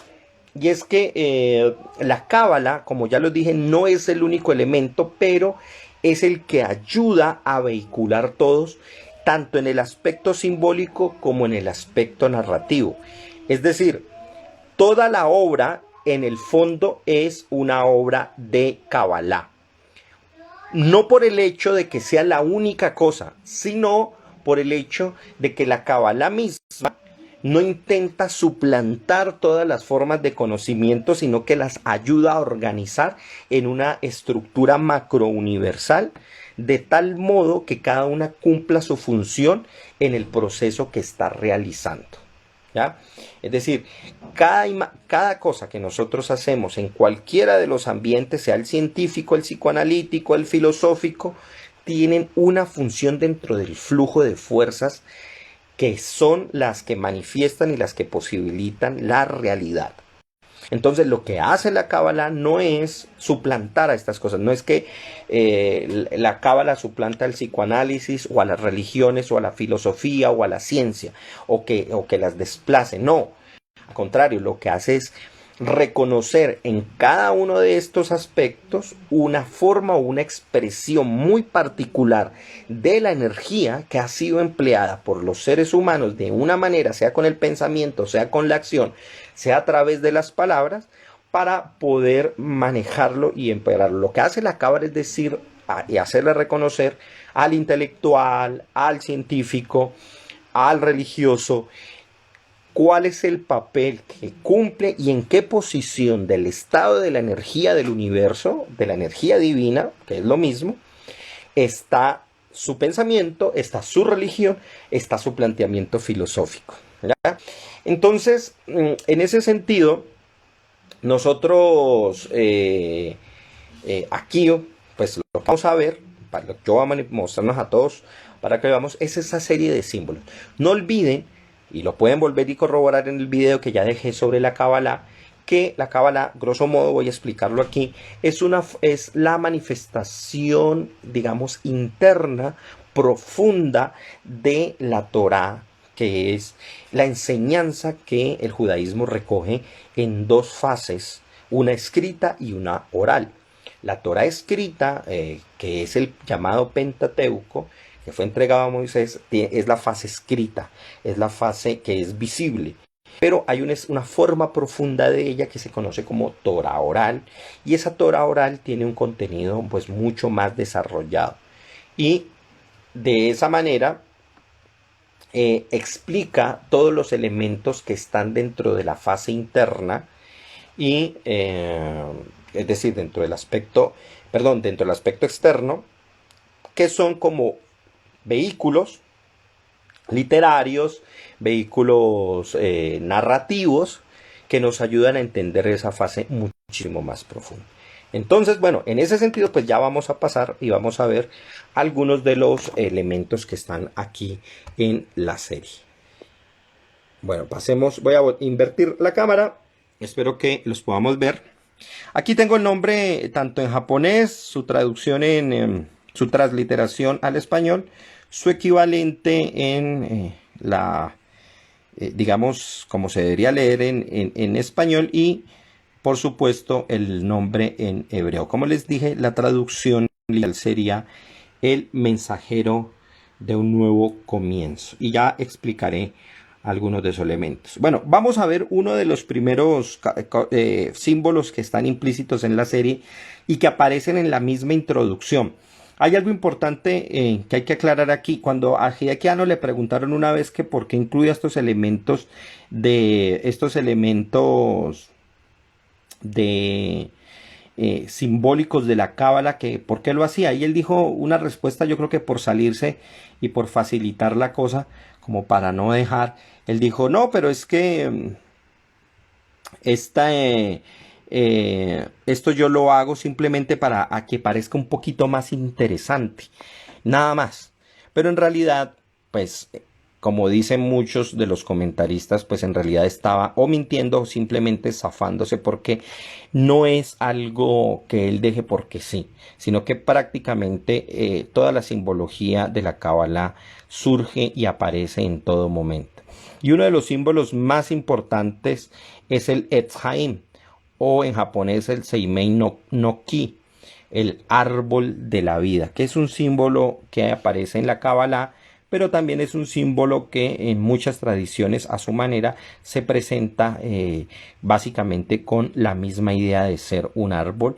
y es que la cábala, como ya lo dije, no es el único elemento, pero es el que ayuda a vehicular todos, tanto en el aspecto simbólico como en el aspecto narrativo. Es decir, toda la obra en el fondo es una obra de Kabbalah. No por el hecho de que sea la única cosa, sino por el hecho de que la Kabbalah misma no intenta suplantar todas las formas de conocimiento, sino que las ayuda a organizar en una estructura macrouniversal, de tal modo que cada una cumpla su función en el proceso que está realizando, ¿ya? Es decir, cada cosa que nosotros hacemos en cualquiera de los ambientes, sea el científico, el psicoanalítico, el filosófico, tienen una función dentro del flujo de fuerzas que son las que manifiestan y las que posibilitan la realidad. Entonces, lo que hace la cábala no es suplantar a estas cosas, no es que la cábala suplanta al psicoanálisis o a las religiones o a la filosofía o a la ciencia, o que las desplace, no. Al contrario, lo que hace es reconocer en cada uno de estos aspectos una forma o una expresión muy particular de la energía que ha sido empleada por los seres humanos de una manera, sea con el pensamiento, sea con la acción, sea a través de las palabras, para poder manejarlo y empeorarlo. Lo que hace la cábala es decir y hacerle reconocer al intelectual, al científico, al religioso, cuál es el papel que cumple y en qué posición del estado de la energía del universo, de la energía divina, que es lo mismo, está su pensamiento, está su religión, está su planteamiento filosófico, ¿ya? Entonces, en ese sentido, nosotros aquí, pues lo que vamos a ver, para lo que yo voy a mostrarnos a todos, para que veamos, es esa serie de símbolos. No olviden, y lo pueden volver y corroborar en el video que ya dejé sobre la Kabbalah, que la Kabbalah, grosso modo, voy a explicarlo aquí, es la manifestación, digamos, interna, profunda de la Torá, que es la enseñanza que el judaísmo recoge en dos fases, una escrita y una oral. La Torá escrita, que es el llamado Pentateuco, que fue entregado a Moisés, es la fase escrita, es la fase que es visible. Pero hay una forma profunda de ella que se conoce como Torá oral, y esa Torá oral tiene un contenido pues mucho más desarrollado. Y de esa manera explica todos los elementos que están dentro de la fase interna y es decir, dentro del aspecto externo, que son como vehículos literarios, vehículos narrativos que nos ayudan a entender esa fase muchísimo más profunda. Entonces, bueno, en ese sentido, pues ya vamos a pasar y vamos a ver algunos de los elementos que están aquí en la serie. Bueno, pasemos, voy a invertir la cámara, espero que los podamos ver. Aquí tengo el nombre tanto en japonés, su traducción en su transliteración al español, su equivalente en digamos, como se debería leer en español, y por supuesto el nombre en hebreo. Como les dije, la traducción sería el mensajero de un nuevo comienzo, y ya explicaré algunos de esos elementos. Bueno, vamos a ver uno de los primeros símbolos que están implícitos en la serie y que aparecen en la misma introducción. Hay algo importante que hay que aclarar aquí. Cuando a Hideaki Anno le preguntaron una vez que por qué incluía estos elementos simbólicos de la Cábala, que por qué lo hacía, y él dijo una respuesta, yo creo que por salirse y por facilitar la cosa, como para no dejar, él dijo, no, pero es que esto yo lo hago simplemente para que parezca un poquito más interesante, nada más. Pero en realidad, pues, como dicen muchos de los comentaristas, pues en realidad estaba o mintiendo o simplemente zafándose, porque no es algo que él deje porque sí, sino que prácticamente toda la simbología de la Cábala surge y aparece en todo momento. Y uno de los símbolos más importantes es el Etz Haim, o en japonés el Seimei no Ki, el árbol de la vida, que es un símbolo que aparece en la Cábala, pero también es un símbolo que en muchas tradiciones a su manera se presenta básicamente con la misma idea de ser un árbol,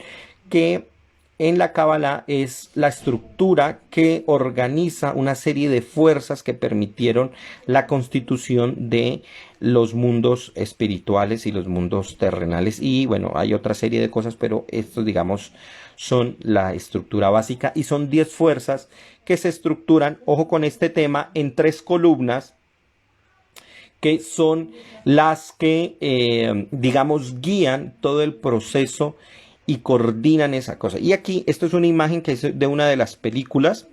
que en la Cábala es la estructura que organiza una serie de fuerzas que permitieron la constitución de los mundos espirituales y los mundos terrenales. Y bueno, hay otra serie de cosas, pero estos, digamos, son la estructura básica, y son 10 fuerzas que se estructuran, ojo con este tema, en 3 columnas, que son las que, digamos, guían todo el proceso y coordinan esa cosa. Y aquí, esto es una imagen que es de una de las películas,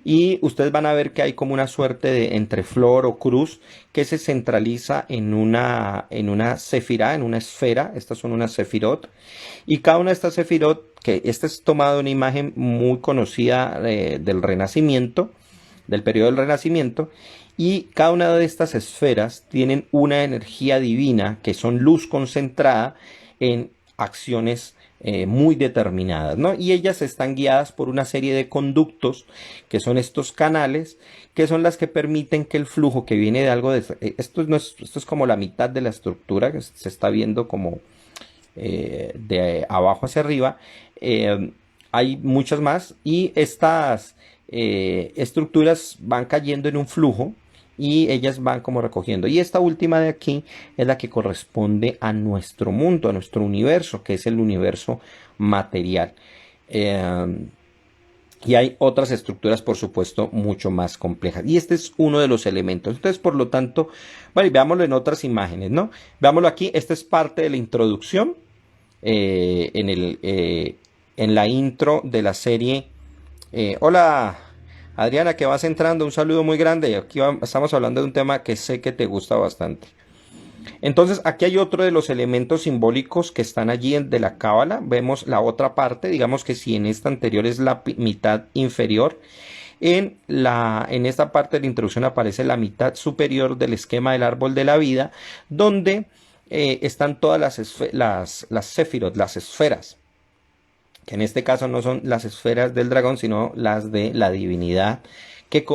y ustedes van a ver que hay como una suerte de entre flor o cruz que se centraliza en una sefirá, en una esfera. Estas son unas sefirot, y cada una de estas sefirot, que esta es tomada de una imagen muy conocida del Renacimiento, del periodo del Renacimiento, y cada una de estas esferas tienen una energía divina, que son luz concentrada en acciones muy determinadas, ¿no? Y ellas están guiadas por una serie de conductos, que son estos canales, que son las que permiten que el flujo que viene de algo esto es como la mitad de la estructura, que se está viendo como de abajo hacia arriba. Hay muchas más, y estas estructuras van cayendo en un flujo, y ellas van como recogiendo. Y esta última de aquí es la que corresponde a nuestro mundo, a nuestro universo, que es el universo material. Y hay otras estructuras, por supuesto, mucho más complejas. Y este es uno de los elementos. Entonces, por lo tanto, vale, veámoslo en otras imágenes, ¿no? Veámoslo aquí. Esta es parte de la introducción. En la intro de la serie. Hola, Adriana, que vas entrando. Un saludo muy grande. Aquí estamos hablando de un tema que sé que te gusta bastante. Entonces, aquí hay otro de los elementos simbólicos que están allí de la cábala. Vemos la otra parte, digamos que si en esta anterior es la mitad inferior, en esta parte de la introducción aparece la mitad superior del esquema del árbol de la vida, donde están todas las sefirot, las esferas, que en este caso no son las esferas del dragón, sino las de la divinidad, que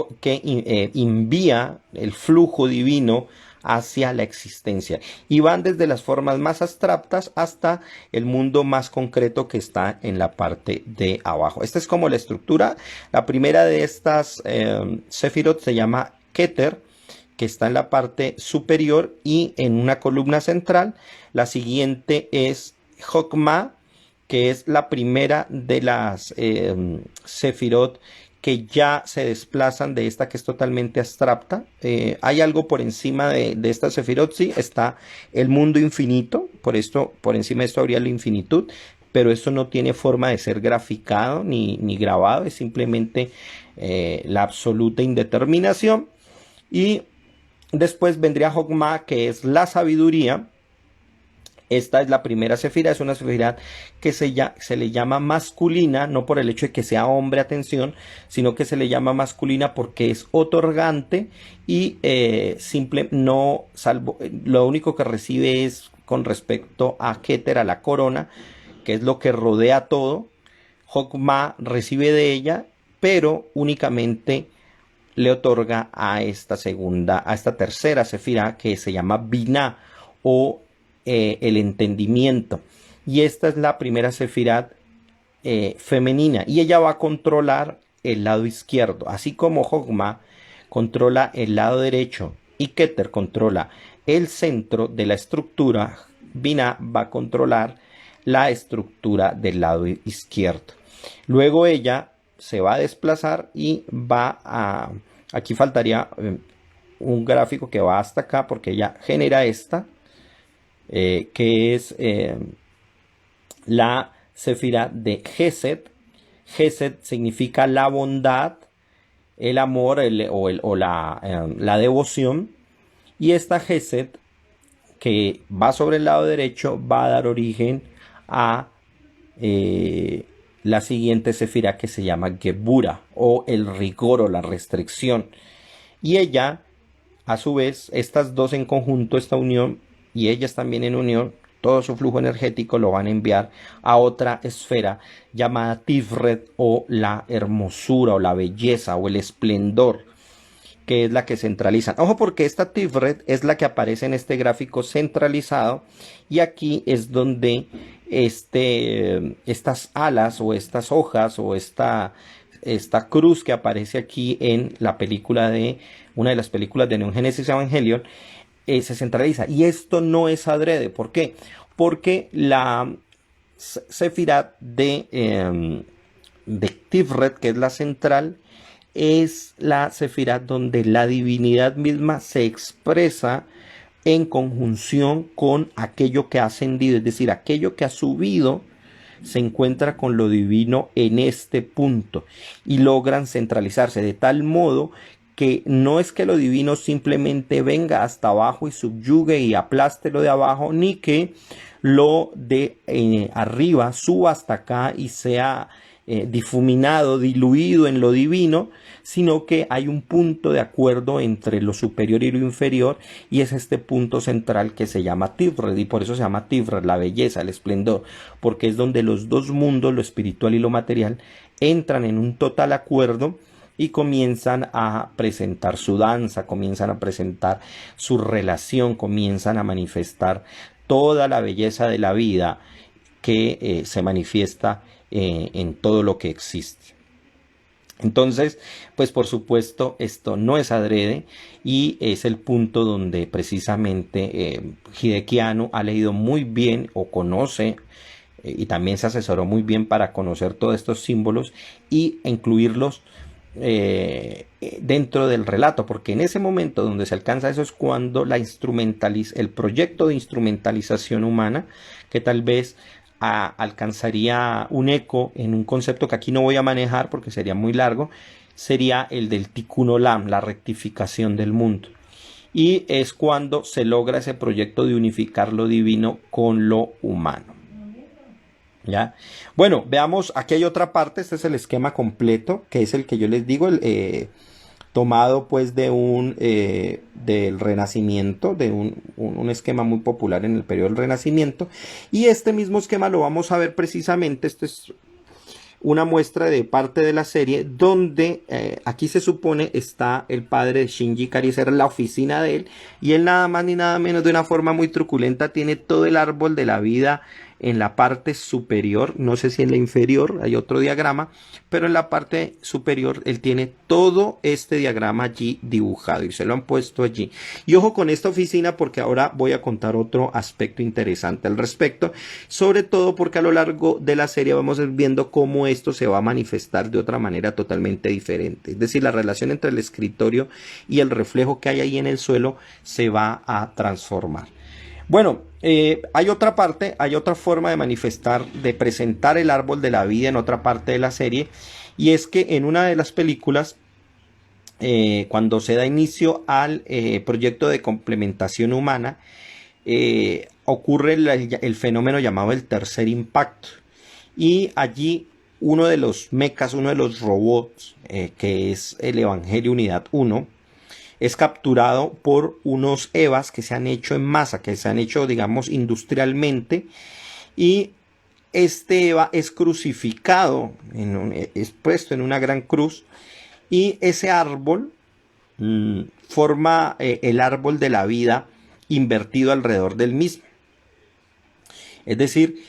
envía el flujo divino hacia la existencia, y van desde las formas más abstractas hasta el mundo más concreto que está en la parte de abajo. Esta es como la estructura. La primera de estas sefirot se llama Keter, que está en la parte superior y en una columna central. La siguiente es Jokma, que es la primera de las sefirot que ya se desplazan de esta, que es totalmente abstracta. Hay algo por encima de esta sefirot, sí, está el mundo infinito, por encima de esto habría la infinitud, pero esto no tiene forma de ser graficado ni grabado, es simplemente la absoluta indeterminación. Y después vendría Jokma, que es la sabiduría. Esta es la primera sefirá, es una sefirá que se le llama masculina, no por el hecho de que sea hombre, atención, sino que se le llama masculina porque es otorgante y lo único que recibe es con respecto a Keter, a la corona, que es lo que rodea todo. Jokma recibe de ella, pero únicamente le otorga a esta tercera sefirá, que se llama Binah, o el entendimiento, y esta es la primera sefirá femenina, y ella va a controlar el lado izquierdo, así como Jokma controla el lado derecho y Keter controla el centro de la estructura. Binah va a controlar la estructura del lado izquierdo. Luego ella se va a desplazar y aquí faltaría un gráfico que va hasta acá, porque ella genera esta, que es la sefirá de Gesed. Gesed significa la bondad, el amor la devoción. Y esta Gesed, que va sobre el lado derecho, va a dar origen a la siguiente sefirá, que se llama Gebura, o el rigor o la restricción. Y ella, a su vez, estas dos en conjunto, esta unión, y ellas también en unión, todo su flujo energético lo van a enviar a otra esfera llamada Tiferet, o la hermosura, o la belleza, o el esplendor, que es la que centraliza. Ojo, porque esta Tiferet es la que aparece en este gráfico centralizado, y aquí es donde estas alas, o estas hojas, o esta cruz que aparece aquí en la película una de las películas de Neon Genesis Evangelion, se centraliza. Y esto no es adrede. ¿Por qué? Porque la sefirá de Tiferet, que es la central, es la sefirá donde la divinidad misma se expresa en conjunción con aquello que ha ascendido, es decir, aquello que ha subido se encuentra con lo divino en este punto, y logran centralizarse de tal modo que no es que lo divino simplemente venga hasta abajo y subyugue y aplaste lo de abajo, ni que lo de arriba suba hasta acá y sea difuminado, diluido en lo divino, sino que hay un punto de acuerdo entre lo superior y lo inferior, y es este punto central que se llama Tiferet, y por eso se llama Tiferet, la belleza, el esplendor, porque es donde los dos mundos, lo espiritual y lo material, entran en un total acuerdo y comienzan a presentar su danza, comienzan a presentar su relación, comienzan a manifestar toda la belleza de la vida que se manifiesta en todo lo que existe. Entonces, pues por supuesto esto no es adrede, y es el punto donde precisamente Hideki Anno ha leído muy bien, o conoce y también se asesoró muy bien para conocer todos estos símbolos y incluirlos dentro del relato, porque en ese momento donde se alcanza eso es cuando el proyecto de instrumentalización humana, que tal vez alcanzaría un eco en un concepto que aquí no voy a manejar porque sería muy largo, sería el del Tikkun Olam, la rectificación del mundo. Y es cuando se logra ese proyecto de unificar lo divino con lo humano. ¿Ya? Bueno, veamos, aquí hay otra parte, este es el esquema completo, que es el que yo les digo, tomado pues del Renacimiento, de un esquema muy popular en el periodo del Renacimiento, y este mismo esquema lo vamos a ver precisamente, este es una muestra de parte de la serie, donde aquí se supone está el padre de Shinji Ikari, esa era la oficina de él, y él nada más ni nada menos de una forma muy truculenta tiene todo el árbol de la vida en la parte superior, no sé si en la inferior hay otro diagrama, pero en la parte superior él tiene todo este diagrama allí dibujado y se lo han puesto allí. Y ojo con esta oficina porque ahora voy a contar otro aspecto interesante al respecto, sobre todo porque a lo largo de la serie vamos a ir viendo cómo esto se va a manifestar de otra manera totalmente diferente. Es decir, la relación entre el escritorio y el reflejo que hay ahí en el suelo se va a transformar. Bueno, hay otra parte, hay otra forma de manifestar, de presentar el árbol de la vida en otra parte de la serie, y es que en una de las películas, cuando se da inicio al proyecto de complementación humana, ocurre el fenómeno llamado el tercer impacto, y allí uno de los mechas, uno de los robots, que es el Evangelio Unidad 1, es capturado por unos EVAs que se han hecho en masa, que se han hecho, digamos, industrialmente, y este EVA es crucificado, es puesto en una gran cruz, y ese árbol forma el árbol de la vida invertido alrededor del mismo. Es decir,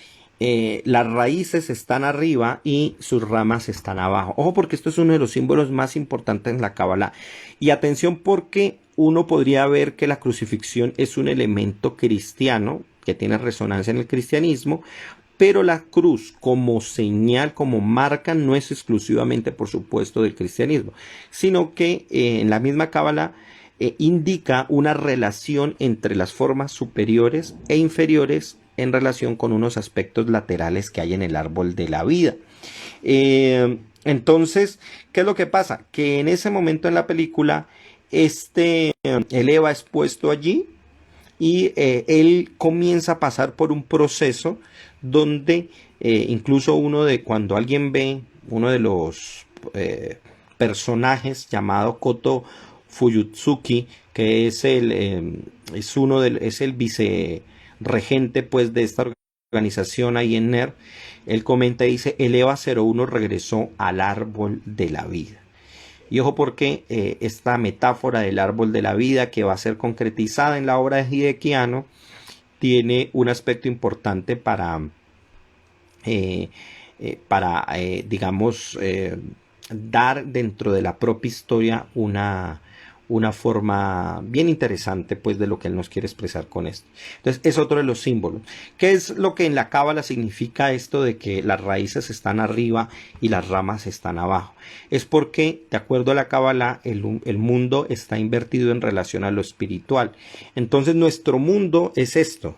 las raíces están arriba y sus ramas están abajo. Ojo, porque esto es uno de los símbolos más importantes en la Cábala. Y atención, porque uno podría ver que la crucifixión es un elemento cristiano que tiene resonancia en el cristianismo, pero la cruz como señal, como marca, no es exclusivamente, por supuesto, del cristianismo, sino que en la misma Cábala indica una relación entre las formas superiores e inferiores en relación con unos aspectos laterales que hay en el árbol de la vida. Entonces, ¿qué es lo que pasa? Que en ese momento en la película, el Eva es puesto allí y él comienza a pasar por un proceso donde incluso cuando alguien ve uno de los personajes llamado Koto Fuyutsuki, que es el vicerregente pues de esta organización ahí en NER, él comenta y dice: el EVA 01 regresó al árbol de la vida. Y ojo, porque esta metáfora del árbol de la vida, que va a ser concretizada en la obra de Hideaki Anno, tiene un aspecto importante para digamos, dar dentro de la propia historia una forma bien interesante pues de lo que él nos quiere expresar con esto. Entonces es otro de los símbolos. ¿Qué es lo que en la Cábala significa esto de que las raíces están arriba y las ramas están abajo? Es porque, de acuerdo a la Cábala, el mundo está invertido en relación a lo espiritual. Entonces nuestro mundo es esto,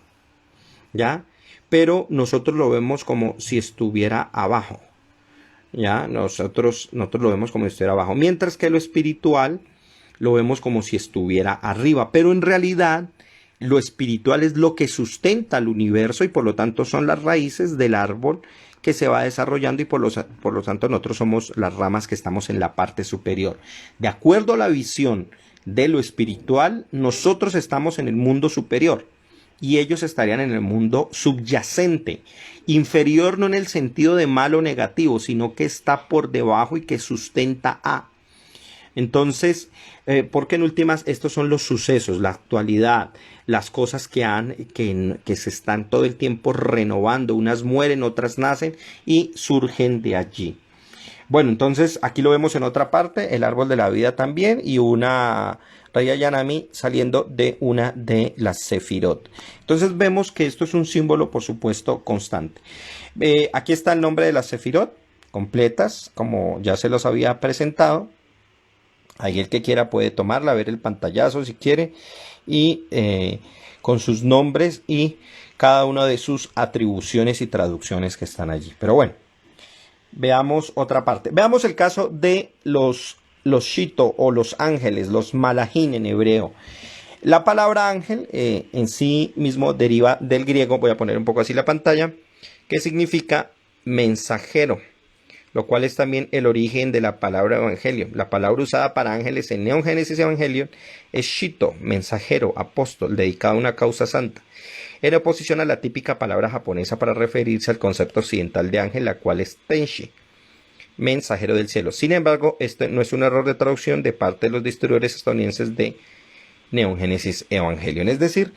¿ya? Pero nosotros lo vemos como si estuviera abajo, ¿ya? Nosotros lo vemos como si estuviera abajo, mientras que lo espiritual lo vemos como si estuviera arriba, pero en realidad lo espiritual es lo que sustenta el universo y por lo tanto son las raíces del árbol que se va desarrollando y por lo tanto nosotros somos las ramas que estamos en la parte superior. De acuerdo a la visión de lo espiritual, nosotros estamos en el mundo superior y ellos estarían en el mundo subyacente, inferior no en el sentido de malo o negativo, sino que está por debajo y que sustenta a. Entonces, porque en últimas estos son los sucesos, la actualidad, las cosas que se están todo el tiempo renovando, unas mueren, otras nacen y surgen de allí. Bueno, entonces aquí lo vemos en otra parte, el árbol de la vida también y una Raya Yanami saliendo de una de las Sefirot. Entonces vemos que esto es un símbolo, por supuesto, constante. Aquí está el nombre de las Sefirot completas, como ya se los había presentado. Ahí el que quiera puede tomarla, ver el pantallazo si quiere, y con sus nombres y cada una de sus atribuciones y traducciones que están allí. Pero bueno, veamos otra parte. Veamos el caso de los Shito o los ángeles, los malajim en hebreo. La palabra ángel en sí mismo deriva del griego, voy a poner un poco así la pantalla, que significa mensajero, lo cual es también el origen de la palabra evangelio. La palabra usada para ángeles en Neon Genesis Evangelion es Shito, mensajero, apóstol, dedicado a una causa santa, en oposición a la típica palabra japonesa para referirse al concepto occidental de ángel, la cual es Tenshi, mensajero del cielo. Sin embargo, este no es un error de traducción de parte de los distribuidores estadounidenses de Neon Genesis Evangelion. Es decir,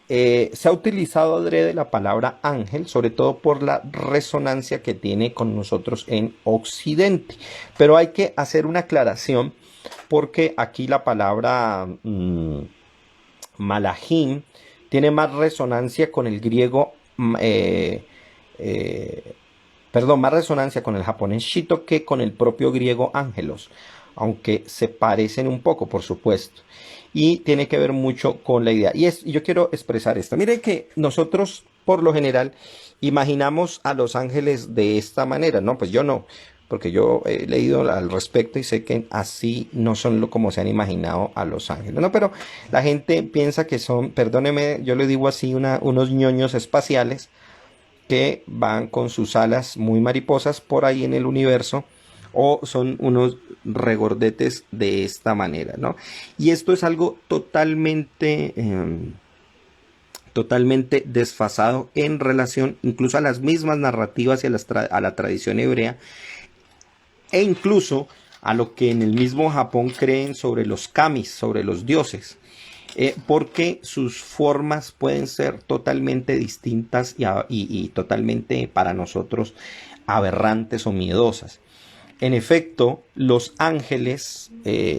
se ha utilizado adrede la palabra ángel, sobre todo por la resonancia que tiene con nosotros en Occidente. Pero hay que hacer una aclaración porque aquí la palabra malajim tiene más resonancia con el griego, más resonancia con el japonés shito que con el propio griego ángelos, aunque se parecen un poco, por supuesto. Y tiene que ver mucho con la idea. Y yo quiero expresar esto. Mire que nosotros, por lo general, imaginamos a los ángeles de esta manera. No, pues yo no, porque yo he leído al respecto y sé que así no son como se han imaginado a los ángeles. No, pero la gente piensa que son, perdóneme, yo le digo así, unos ñoños espaciales que van con sus alas muy mariposas por ahí en el universo, o son unos regordetes de esta manera, ¿no? Y esto es algo totalmente desfasado en relación incluso a las mismas narrativas y a la tradición hebrea, e incluso a lo que en el mismo Japón creen sobre los kamis, sobre los dioses. Porque sus formas pueden ser totalmente distintas y totalmente para nosotros aberrantes o miedosas. En efecto, los ángeles,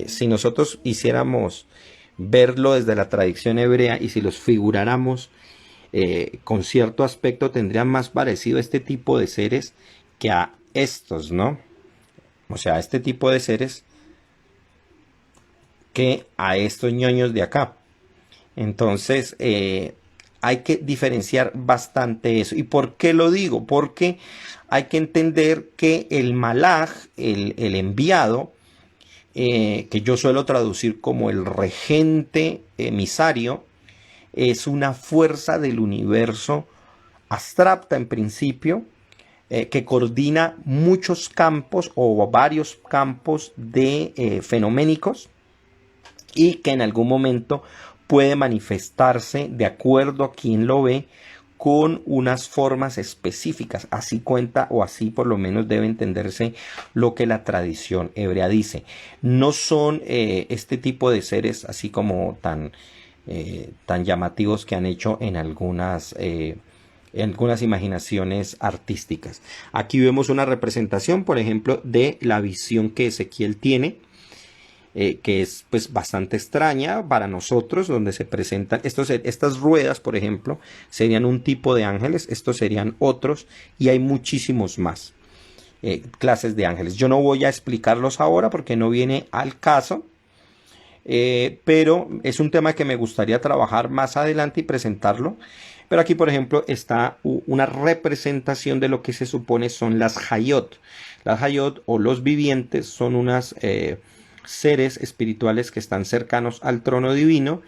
si nosotros hiciéramos verlo desde la tradición hebrea y si los figuráramos con cierto aspecto, tendrían más parecido a este tipo de seres que a estos, ¿no? O sea, a este tipo de seres que a estos ñoños de acá. Entonces, hay que diferenciar bastante eso. ¿Y por qué lo digo? Porque hay que entender que el malaj, el enviado, que yo suelo traducir como el regente emisario, es una fuerza del universo abstracta en principio, que coordina muchos campos o varios campos de fenoménicos y que en algún momento puede manifestarse de acuerdo a quien lo ve con unas formas específicas. Así cuenta, o así por lo menos debe entenderse lo que la tradición hebrea dice. No son este tipo de seres así como tan llamativos que han hecho en algunas imaginaciones artísticas. Aquí vemos una representación, por ejemplo, de la visión que Ezequiel tiene, que es pues bastante extraña para nosotros, donde se presentan estas ruedas, por ejemplo, serían un tipo de ángeles, estos serían otros, y hay muchísimos más clases de ángeles. Yo no voy a explicarlos ahora porque no viene al caso, pero es un tema que me gustaría trabajar más adelante y presentarlo. Pero aquí, por ejemplo, está una representación de lo que se supone son las Hayot. Las Hayot, o los vivientes, son unas seres espirituales que están cercanos al trono divino,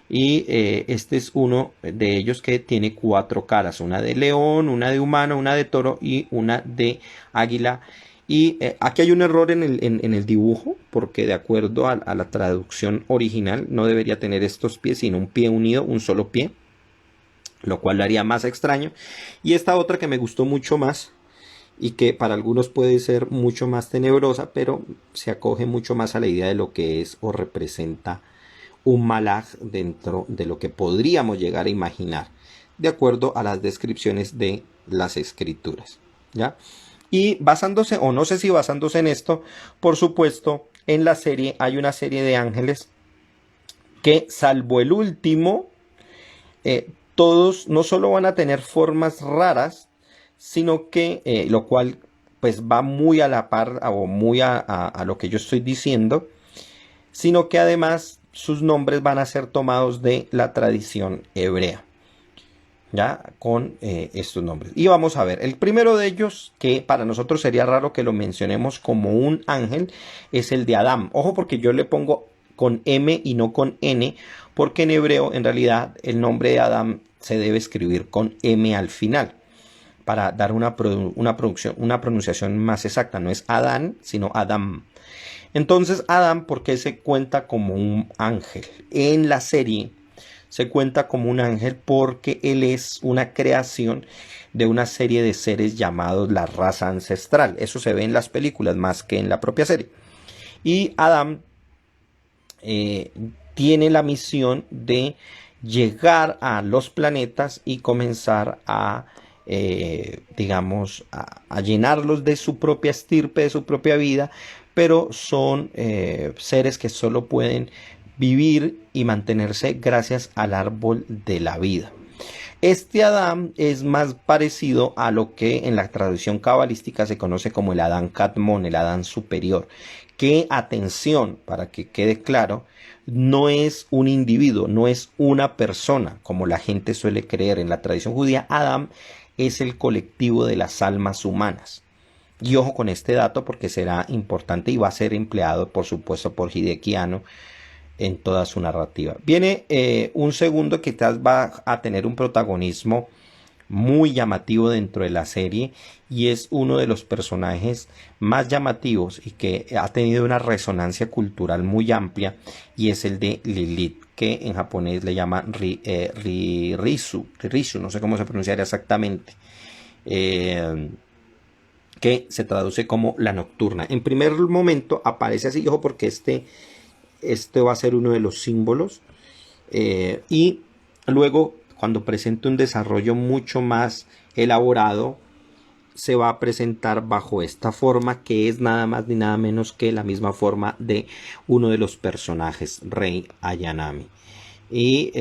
y este es uno de ellos que tiene 4 caras, una de león, una de humano, una de toro y una de águila. Y aquí hay un error en el dibujo, porque de acuerdo a la traducción original no debería tener estos pies, sino un pie unido, un solo pie, lo cual lo haría más extraño. Y esta otra que me gustó mucho más, y que para algunos puede ser mucho más tenebrosa, pero se acoge mucho más a la idea de lo que es o representa un malaj dentro de lo que podríamos llegar a imaginar, de acuerdo a las descripciones de las escrituras, ¿ya? Y basándose, o no sé si basándose en esto, por supuesto, en la serie hay una serie de ángeles que, salvo el último, todos no solo van a tener formas raras, sino que, lo cual pues va muy a la par o muy a lo que yo estoy diciendo, sino que además sus nombres van a ser tomados de la tradición hebrea, ya con estos nombres. Y vamos a ver, el primero de ellos, que para nosotros sería raro que lo mencionemos como un ángel, es el de Adán. Ojo, porque yo le pongo con M y no con N, porque en hebreo en realidad el nombre de Adán se debe escribir con M al final, para dar una pronunciación más exacta. No es Adán, sino Adam. Entonces, Adán, ¿por qué se cuenta como un ángel? En la serie se cuenta como un ángel porque él es una creación de una serie de seres llamados la raza ancestral. Eso se ve en las películas más que en la propia serie. Y Adán tiene la misión de llegar a los planetas y comenzar a, digamos, a llenarlos de su propia estirpe, de su propia vida, pero son seres que solo pueden vivir y mantenerse gracias al árbol de la vida. Este Adán es más parecido a lo que en la tradición cabalística se conoce como el Adán Catmón, el Adán superior, que, atención, para que quede claro, no es un individuo, no es una persona, como la gente suele creer. En la tradición judía, Adán es el colectivo de las almas humanas. Y ojo con este dato, porque será importante y va a ser empleado, por supuesto, por Hideaki Anno en toda su narrativa. Viene un segundo que quizás va a tener un protagonismo muy llamativo dentro de la serie, y es uno de los personajes más llamativos y que ha tenido una resonancia cultural muy amplia, y es el de Lilith, que en japonés le llaman Risu, no sé cómo se pronunciaría exactamente, que se traduce como la nocturna. En primer momento aparece así, ojo, porque este va a ser uno de los símbolos, y luego, cuando presente un desarrollo mucho más elaborado, se va a presentar bajo esta forma, que es nada más ni nada menos que la misma forma de uno de los personajes, Rei Ayanami. Y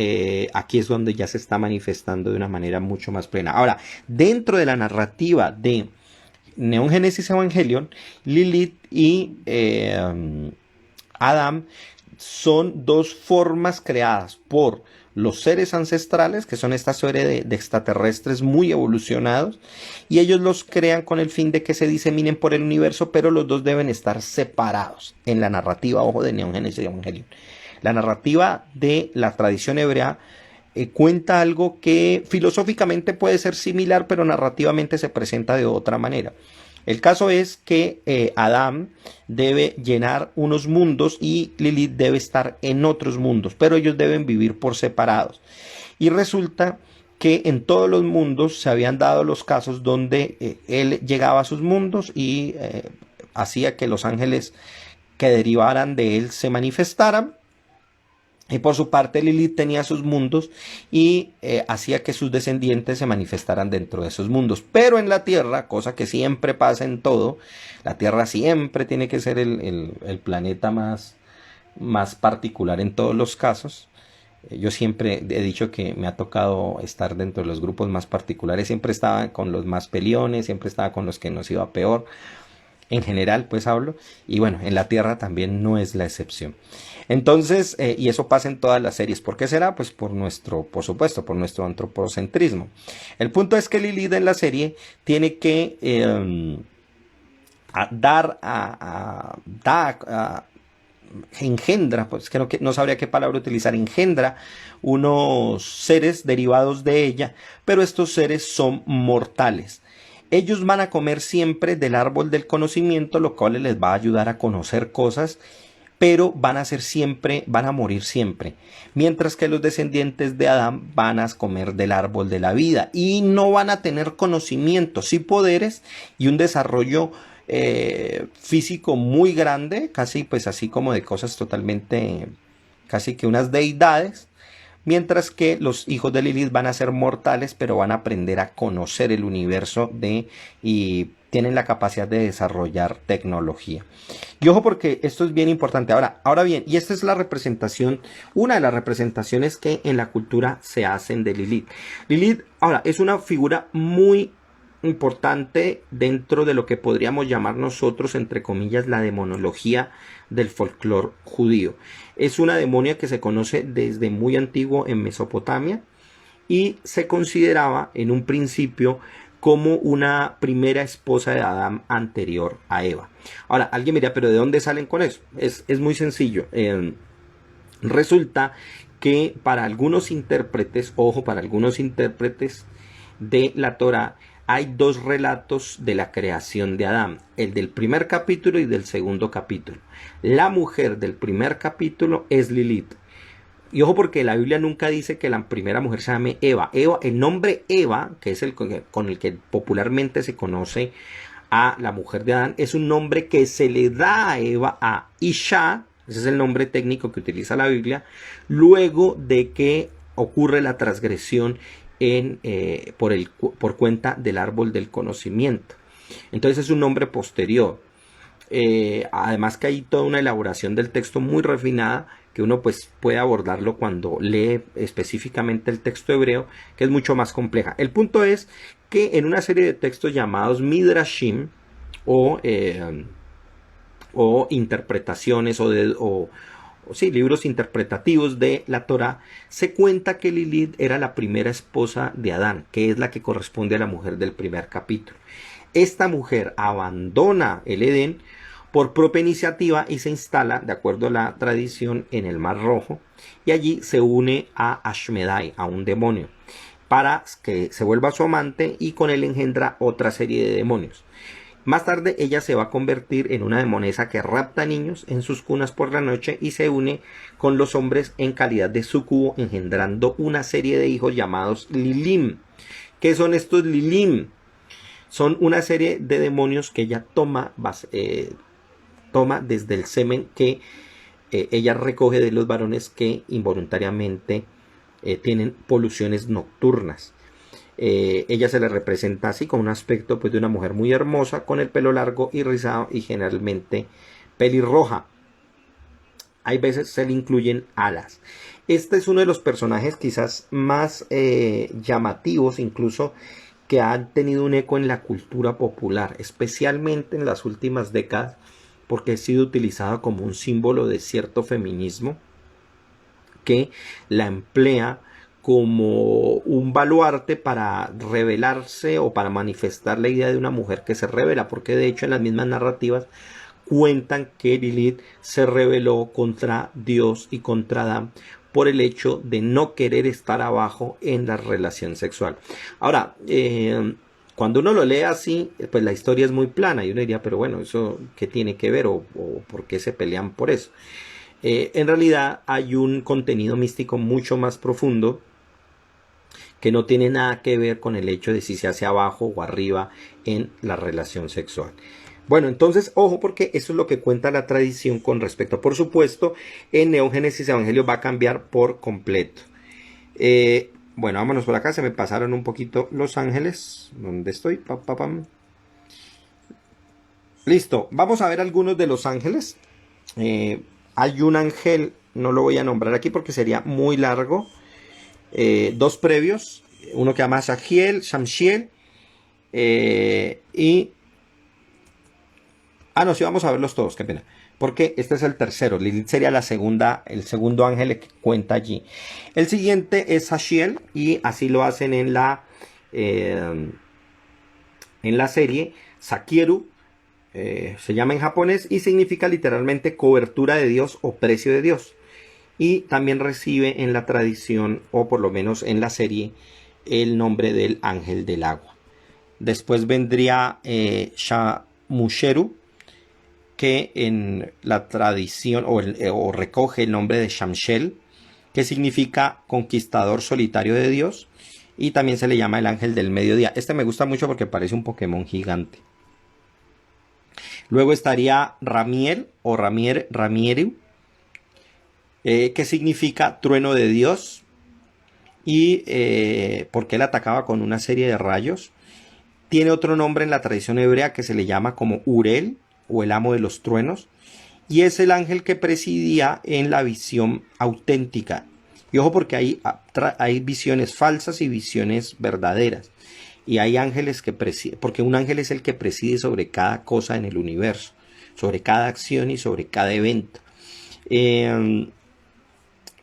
aquí es donde ya se está manifestando de una manera mucho más plena. Ahora, dentro de la narrativa de Neon Genesis Evangelion, Lilith y Adam son dos formas creadas por los seres ancestrales, que son esta serie de extraterrestres muy evolucionados, y ellos los crean con el fin de que se diseminen por el universo, pero los dos deben estar separados en la narrativa, ojo, de Neon Genesis Evangelion. La narrativa de la tradición hebrea cuenta algo que filosóficamente puede ser similar, pero narrativamente se presenta de otra manera. El caso es que Adán debe llenar unos mundos y Lilith debe estar en otros mundos, pero ellos deben vivir por separados. Y resulta que en todos los mundos se habían dado los casos donde él llegaba a sus mundos y hacía que los ángeles que derivaran de él se manifestaran. Y por su parte, Lilith tenía sus mundos y hacía que sus descendientes se manifestaran dentro de esos mundos. Pero en la Tierra, cosa que siempre pasa en todo, la Tierra siempre tiene que ser el planeta más particular en todos los casos. Yo siempre he dicho que me ha tocado estar dentro de los grupos más particulares. Siempre estaba con los más peliones, siempre estaba con los que nos iba peor. En general, pues hablo. Y bueno, en la Tierra también no es la excepción. Entonces, y eso pasa en todas las series. ¿Por qué será? Pues por supuesto, por nuestro antropocentrismo. El punto es que Lilith en la serie tiene que engendra, pues creo que no sabría qué palabra utilizar, engendra unos seres derivados de ella, pero estos seres son mortales. Ellos van a comer siempre del árbol del conocimiento, lo cual les va a ayudar a conocer cosas, pero van a morir siempre. Mientras que los descendientes de Adán van a comer del árbol de la vida y no van a tener conocimientos y poderes y un desarrollo físico muy grande, casi pues así como de cosas totalmente, casi que unas deidades, mientras que los hijos de Lilith van a ser mortales, pero van a aprender a conocer el universo y tienen la capacidad de desarrollar tecnología. Y ojo porque esto es bien importante. Ahora bien, y esta es la representación, una de las representaciones que en la cultura se hacen de Lilith. Lilith, ahora, es una figura muy importante dentro de lo que podríamos llamar nosotros, entre comillas, la demonología del folclore judío. Es una demonia que se conoce desde muy antiguo en Mesopotamia y se consideraba en un principio como una primera esposa de Adán anterior a Eva. Ahora, alguien me dirá, ¿pero de dónde salen con eso? Es muy sencillo. Resulta que para algunos intérpretes, ojo, para algunos intérpretes de la Torá, hay dos relatos de la creación de Adán, el del primer capítulo y del segundo capítulo. La mujer del primer capítulo es Lilith. Y ojo porque la Biblia nunca dice que la primera mujer se llame Eva. El nombre Eva, que es el con el que popularmente se conoce a la mujer de Adán, es un nombre que se le da a Eva, a Isha, ese es el nombre técnico que utiliza la Biblia, luego de que ocurre la transgresión por cuenta del árbol del conocimiento. Entonces es un nombre posterior. Además que hay toda una elaboración del texto muy refinada que uno pues puede abordarlo cuando lee específicamente el texto hebreo, que es mucho más compleja. El punto es que en una serie de textos llamados Midrashim o interpretaciones sí, libros interpretativos de la Torá, se cuenta que Lilith era la primera esposa de Adán, que es la que corresponde a la mujer del primer capítulo. Esta mujer abandona el Edén por propia iniciativa y se instala, de acuerdo a la tradición, en el Mar Rojo, y allí se une a Ashmedai, a un demonio, para que se vuelva su amante y con él engendra otra serie de demonios. Más tarde ella se va a convertir en una demonesa que rapta niños en sus cunas por la noche y se une con los hombres en calidad de súcubo, engendrando una serie de hijos llamados Lilim. ¿Qué son estos Lilim? Son una serie de demonios que ella toma desde el semen que ella recoge de los varones que involuntariamente tienen poluciones nocturnas. Ella se le representa así con un aspecto pues de una mujer muy hermosa, con el pelo largo y rizado y generalmente pelirroja. Hay veces se le incluyen alas. Este es uno de los personajes quizás más llamativos, incluso que han tenido un eco en la cultura popular, especialmente en las últimas décadas, porque ha sido utilizado como un símbolo de cierto feminismo que la emplea como un baluarte para revelarse o para manifestar la idea de una mujer que se revela, porque de hecho en las mismas narrativas cuentan que Lilith se rebeló contra Dios y contra Adán por el hecho de no querer estar abajo en la relación sexual. Ahora, cuando uno lo lee así, pues la historia es muy plana y uno diría, pero bueno, ¿eso qué tiene que ver o por qué se pelean por eso? En realidad hay un contenido místico mucho más profundo que no tiene nada que ver con el hecho de si se hace abajo o arriba en la relación sexual. Bueno, entonces, ojo, porque eso es lo que cuenta la tradición con respecto. Por supuesto, en Neon Génesis Evangelio va a cambiar por completo. Bueno, vámonos por acá. Se me pasaron un poquito los ángeles. ¿Dónde estoy? Listo. Vamos a ver algunos de los ángeles. Hay un ángel, no lo voy a nombrar aquí porque sería muy largo. Dos previos. Uno que se llama Shamshiel. No, sí, vamos a verlos todos, qué pena. Porque este es el tercero. Lilith sería el segundo ángel que cuenta allí. El siguiente es Hashiel. Y así lo hacen en la serie. Sakieru. Se llama en japonés y significa literalmente cobertura de Dios o precio de Dios. Y también recibe en la tradición, o por lo menos en la serie, el nombre del ángel del agua. Después vendría Shamusheru, que en la tradición o recoge el nombre de Shamshel, que significa conquistador solitario de Dios, y también se le llama el ángel del mediodía. Este me gusta mucho porque parece un Pokémon gigante. Luego estaría Ramiel o Ramieru, que significa trueno de Dios, y porque él atacaba con una serie de rayos. Tiene otro nombre en la tradición hebrea que se le llama como Urel o el amo de los truenos, y es el ángel que presidía en la visión auténtica. Y ojo, porque hay visiones falsas y visiones verdaderas. Y hay ángeles que presiden, porque un ángel es el que preside sobre cada cosa en el universo, sobre cada acción y sobre cada evento. Él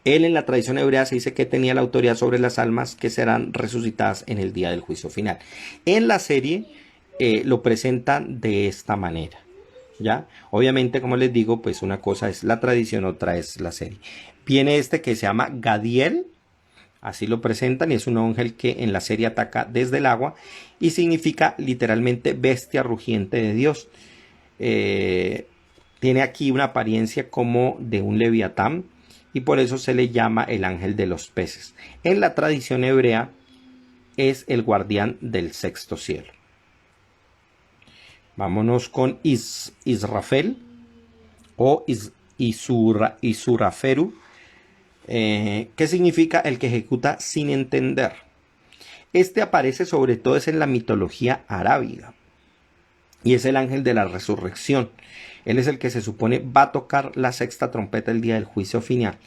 en la tradición hebrea se dice que tenía la autoridad sobre las almas que serán resucitadas en el día del juicio final. En la serie lo presentan de esta manera. ¿Ya? Obviamente, como les digo, pues una cosa es la tradición, otra es la serie. Viene este que se llama Gadiel, así lo presentan, y es un ángel que en la serie ataca desde el agua y significa literalmente bestia rugiente de Dios. Tiene aquí una apariencia como de un leviatán y por eso se le llama el ángel de los peces. En la tradición hebrea es el guardián del sexto cielo. Vámonos con Israfel o Isuraferu, que significa el que ejecuta sin entender. Este aparece sobre todo es en la mitología arábiga y es el ángel de la resurrección. Él es el que se supone va a tocar la sexta trompeta el día del juicio final.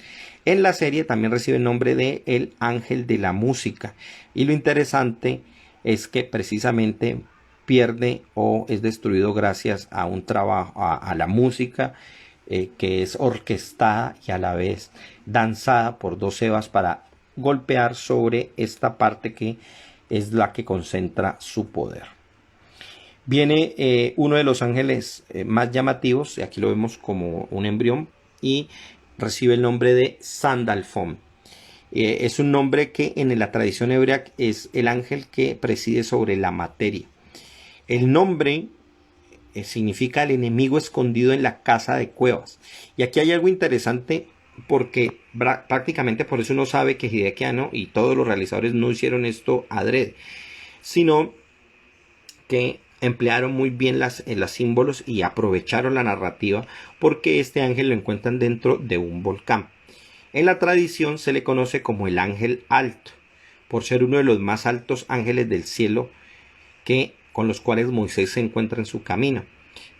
En la serie también recibe el nombre de el ángel de la música, y lo interesante es que precisamente pierde o es destruido gracias a un trabajo, a la música que es orquestada y a la vez danzada por dos Evas para golpear sobre esta parte que es la que concentra su poder. Viene uno de los ángeles más llamativos, y aquí lo vemos como un embrión, y recibe el nombre de Sandalfón. Es un nombre que en la tradición hebrea es el ángel que preside sobre la materia. El nombre significa el enemigo escondido en la casa de cuevas. Y aquí hay algo interesante porque prácticamente por eso uno sabe que Hideaki Anno y todos los realizadores no hicieron esto adrede, sino que emplearon muy bien los símbolos y aprovecharon la narrativa porque este ángel lo encuentran dentro de un volcán. En la tradición se le conoce como el ángel alto, por ser uno de los más altos ángeles del cielo con los cuales Moisés se encuentra en su camino.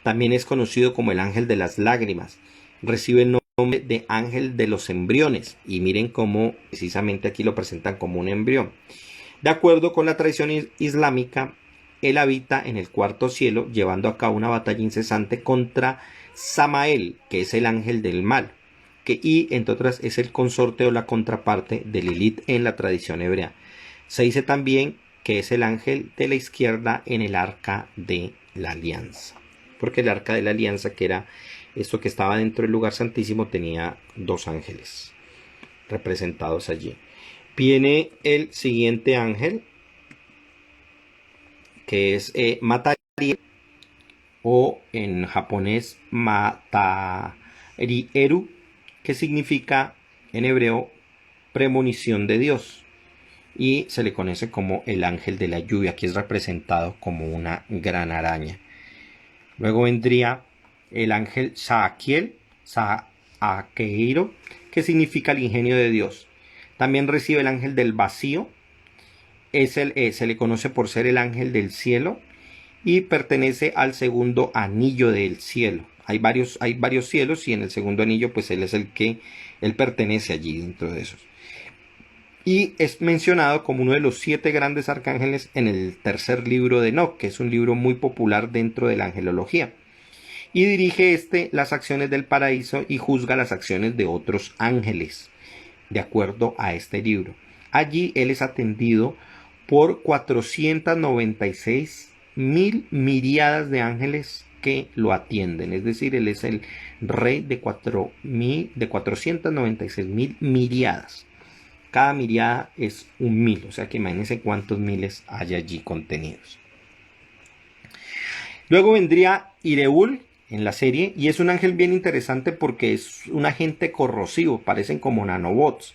También es conocido como el ángel de las lágrimas. Recibe el nombre de ángel de los embriones, y miren cómo precisamente aquí lo presentan como un embrión. De acuerdo con la tradición islámica, él habita en el cuarto cielo, llevando a cabo una batalla incesante contra Samael, que es el ángel del mal, y entre otras es el consorte o la contraparte de Lilith en la tradición hebrea. Se dice también que es el ángel de la izquierda en el arca de la alianza, porque el arca de la alianza, que era esto que estaba dentro del lugar santísimo, tenía dos ángeles representados allí. Viene el siguiente ángel, que es Matariel, o en japonés Matarieru, que significa en hebreo premonición de Dios, y se le conoce como el ángel de la lluvia. Aquí es representado como una gran araña. Luego vendría el ángel Saakiel, Saakeiro, que significa el ingenio de Dios. También recibe el ángel del vacío. Se le conoce por ser el ángel del cielo y pertenece al segundo anillo del cielo. Hay varios cielos, y en el segundo anillo pues él es él pertenece allí dentro de esos. Y es mencionado como uno de los 7 grandes arcángeles en el tercer libro de Enoc, que es un libro muy popular dentro de la angelología. Y dirige las acciones del paraíso y juzga las acciones de otros ángeles, de acuerdo a este libro. Allí él es atendido por 496.000 miríadas de ángeles que lo atienden. Es decir, él es el rey de 496.000 miríadas. Cada miriada es un 1000, o sea que imagínense cuántos miles hay allí contenidos. Luego vendría Ireul en la serie, y es un ángel bien interesante porque es un agente corrosivo, parecen como nanobots.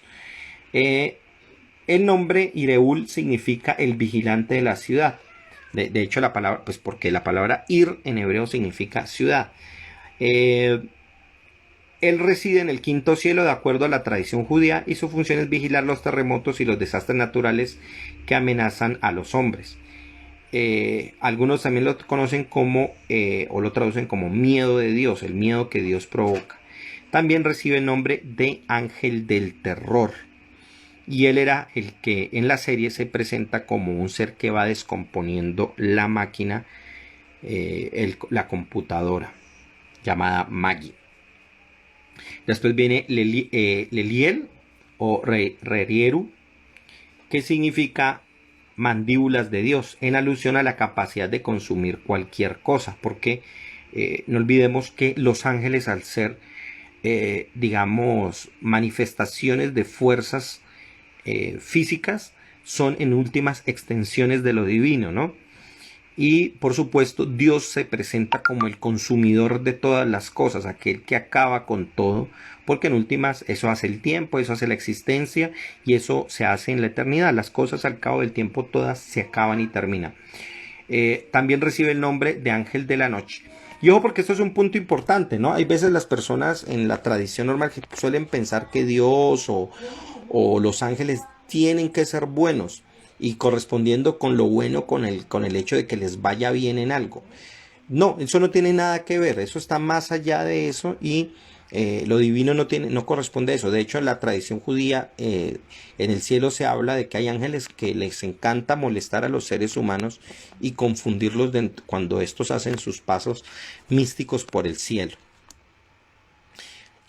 El nombre Ireul significa el vigilante de la ciudad. De hecho, la palabra, pues porque la palabra Ir en hebreo significa ciudad. Él reside en el quinto cielo de acuerdo a la tradición judía y su función es vigilar los terremotos y los desastres naturales que amenazan a los hombres. Algunos también lo conocen como, o lo traducen como miedo de Dios, el miedo que Dios provoca. También recibe el nombre de ángel del terror. Y él era el que en la serie se presenta como un ser que va descomponiendo la máquina, la computadora, llamada Maggie. Después viene Leliel o Rerieru, que significa mandíbulas de Dios, en alusión a la capacidad de consumir cualquier cosa, porque no olvidemos que los ángeles, al ser, digamos, manifestaciones de fuerzas físicas, son en últimas extensiones de lo divino, ¿no? Y por supuesto Dios se presenta como el consumidor de todas las cosas, aquel que acaba con todo, porque en últimas eso hace el tiempo, eso hace la existencia y eso se hace en la eternidad. Las cosas al cabo del tiempo todas se acaban y terminan. También recibe el nombre de ángel de la noche. Y ojo, porque esto es un punto importante, ¿no? Hay veces las personas en la tradición normal que suelen pensar que Dios o los ángeles tienen que ser buenos y correspondiendo con lo bueno con el hecho de que les vaya bien en algo. No, eso no tiene nada que ver, eso está más allá de eso y lo divino no corresponde a eso. De hecho, en la tradición judía, en el cielo se habla de que hay ángeles que les encanta molestar a los seres humanos y confundirlos cuando estos hacen sus pasos místicos por el cielo.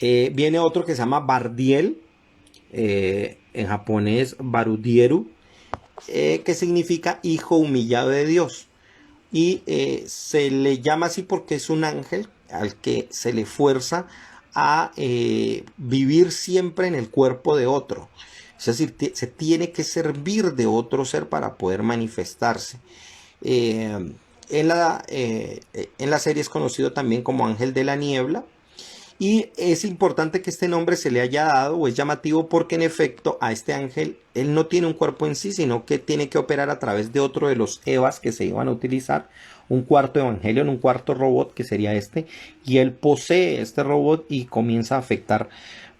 Viene otro que se llama Bardiel, en japonés Barudieru, que significa hijo humillado de Dios. Y se le llama así porque es un ángel al que se le fuerza a vivir siempre en el cuerpo de otro. Es decir, se tiene que servir de otro ser para poder manifestarse. En la serie es conocido también como ángel de la niebla. Y es importante que este nombre se le haya dado, o es llamativo, porque en efecto a este ángel él no tiene un cuerpo en sí, sino que tiene que operar a través de otro de los Evas que se iban a utilizar, un cuarto Evangelion, un cuarto robot que sería este, y él posee este robot y comienza a afectar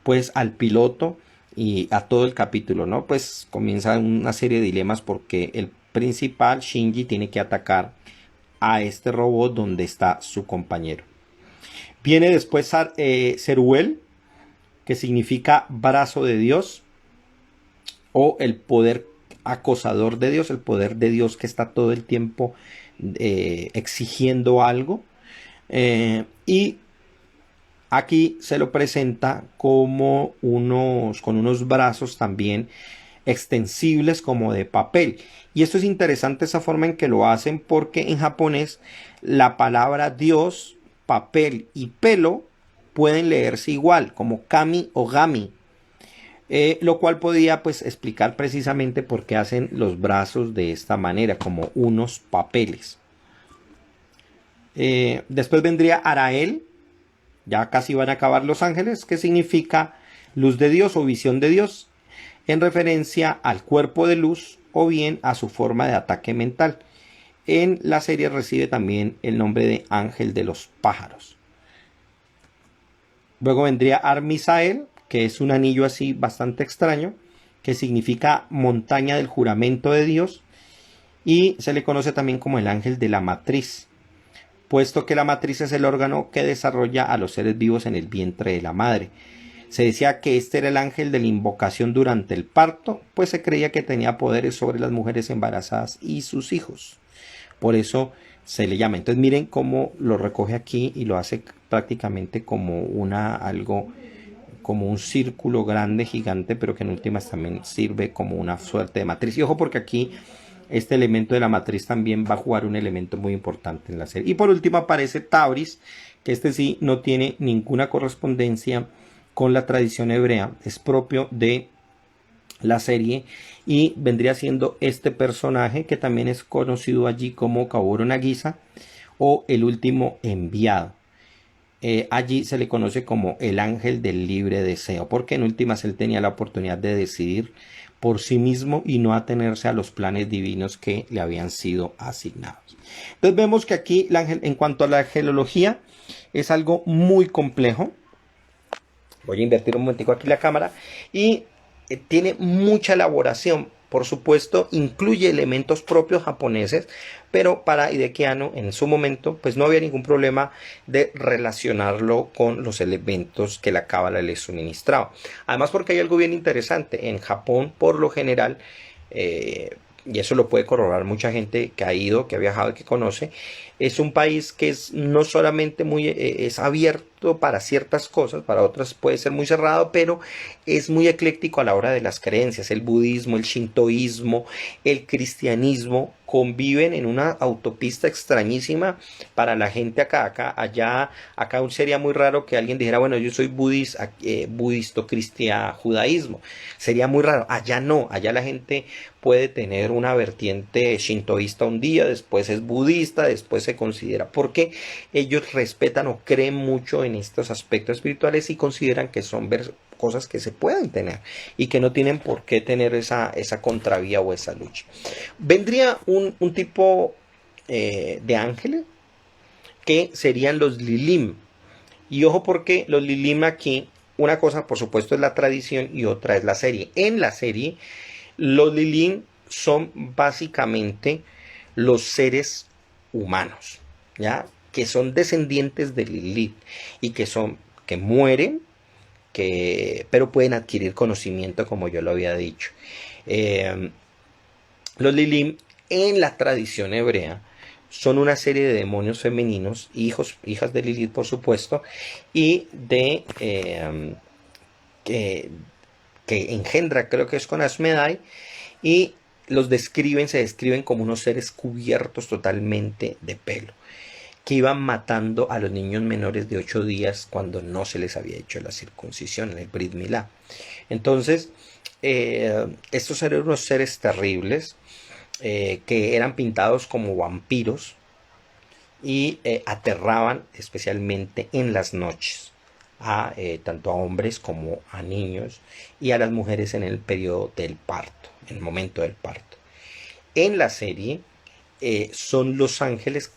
pues al piloto y a todo el capítulo, ¿no? Pues comienza una serie de dilemas porque el principal, Shinji, tiene que atacar a este robot donde está su compañero. Viene después Zeruel, que significa brazo de Dios, o el poder acosador de Dios, el poder de Dios que está todo el tiempo exigiendo algo. Y aquí se lo presenta como con unos brazos también extensibles como de papel. Y esto es interesante, esa forma en que lo hacen, porque en japonés la palabra Dios, papel y pelo pueden leerse igual, como kami o gami, lo cual podía pues explicar precisamente por qué hacen los brazos de esta manera, como unos papeles. Después vendría Arael, ya casi van a acabar los ángeles, que significa luz de Dios o visión de Dios, en referencia al cuerpo de luz o bien a su forma de ataque mental. En la serie recibe también el nombre de ángel de los pájaros. Luego vendría Ar-Misael, que es un anillo así bastante extraño, que significa montaña del juramento de Dios, y se le conoce también como el ángel de la matriz, puesto que la matriz es el órgano que desarrolla a los seres vivos en el vientre de la madre. Se decía que este era el ángel de la invocación durante el parto, pues se creía que tenía poderes sobre las mujeres embarazadas y sus hijos. Por eso se le llama. Entonces miren cómo lo recoge aquí y lo hace prácticamente como como un círculo grande, gigante, pero que en últimas también sirve como una suerte de matriz. Y ojo, porque aquí este elemento de la matriz también va a jugar un elemento muy importante en la serie. Y por último aparece Tauris, que este sí no tiene ninguna correspondencia con la tradición hebrea, es propio de la serie y vendría siendo este personaje que también es conocido allí como Kaoru Nagisa o el último enviado. Allí se le conoce como el ángel del libre deseo, porque en últimas él tenía la oportunidad de decidir por sí mismo y no atenerse a los planes divinos que le habían sido asignados. Entonces vemos que aquí en cuanto a la angelología es algo muy complejo. Voy a invertir un momentico aquí la cámara. Y tiene mucha elaboración. Por supuesto, incluye elementos propios japoneses, pero para Hideaki en su momento, pues no había ningún problema de relacionarlo con los elementos que la cábala le suministraba. Además, porque hay algo bien interesante. En Japón, por lo general, y eso lo puede corroborar mucha gente que ha ido, que ha viajado y que conoce, es un país que es no solamente es abierto para ciertas cosas, para otras puede ser muy cerrado, pero es muy ecléctico a la hora de las creencias. El budismo, el shintoísmo, el cristianismo conviven en una autopista extrañísima para la gente allá sería muy raro que alguien dijera, bueno, yo soy budista, budisto, cristiano, judaísmo. Sería muy raro. Allá no, allá la gente puede tener una vertiente shintoísta un día, después es budista, después se considera, porque ellos respetan o creen mucho en estos aspectos espirituales y consideran que son cosas que se pueden tener y que no tienen por qué tener esa contravía o esa lucha. Vendría un tipo de ángeles que serían los lilim. Y ojo porque los lilim aquí, una cosa por supuesto es la tradición y otra es la serie. En la serie, los lilim son básicamente los seres humanos, ¿ya? Que son descendientes de Lilith y que mueren, pero pueden adquirir conocimiento, como yo lo había dicho. Los Lilim en la tradición hebrea son una serie de demonios femeninos, hijas de Lilith por supuesto, y que engendra, creo que es con Asmedai, y se describen como unos seres cubiertos totalmente de pelo, que iban matando a los niños menores de 8 días cuando no se les había hecho la circuncisión en el Brit Milá. Entonces, estos eran unos seres terribles que eran pintados como vampiros y aterraban especialmente en las noches tanto a hombres como a niños y a las mujeres en el periodo del parto, en el momento del parto. En la serie son los ángeles,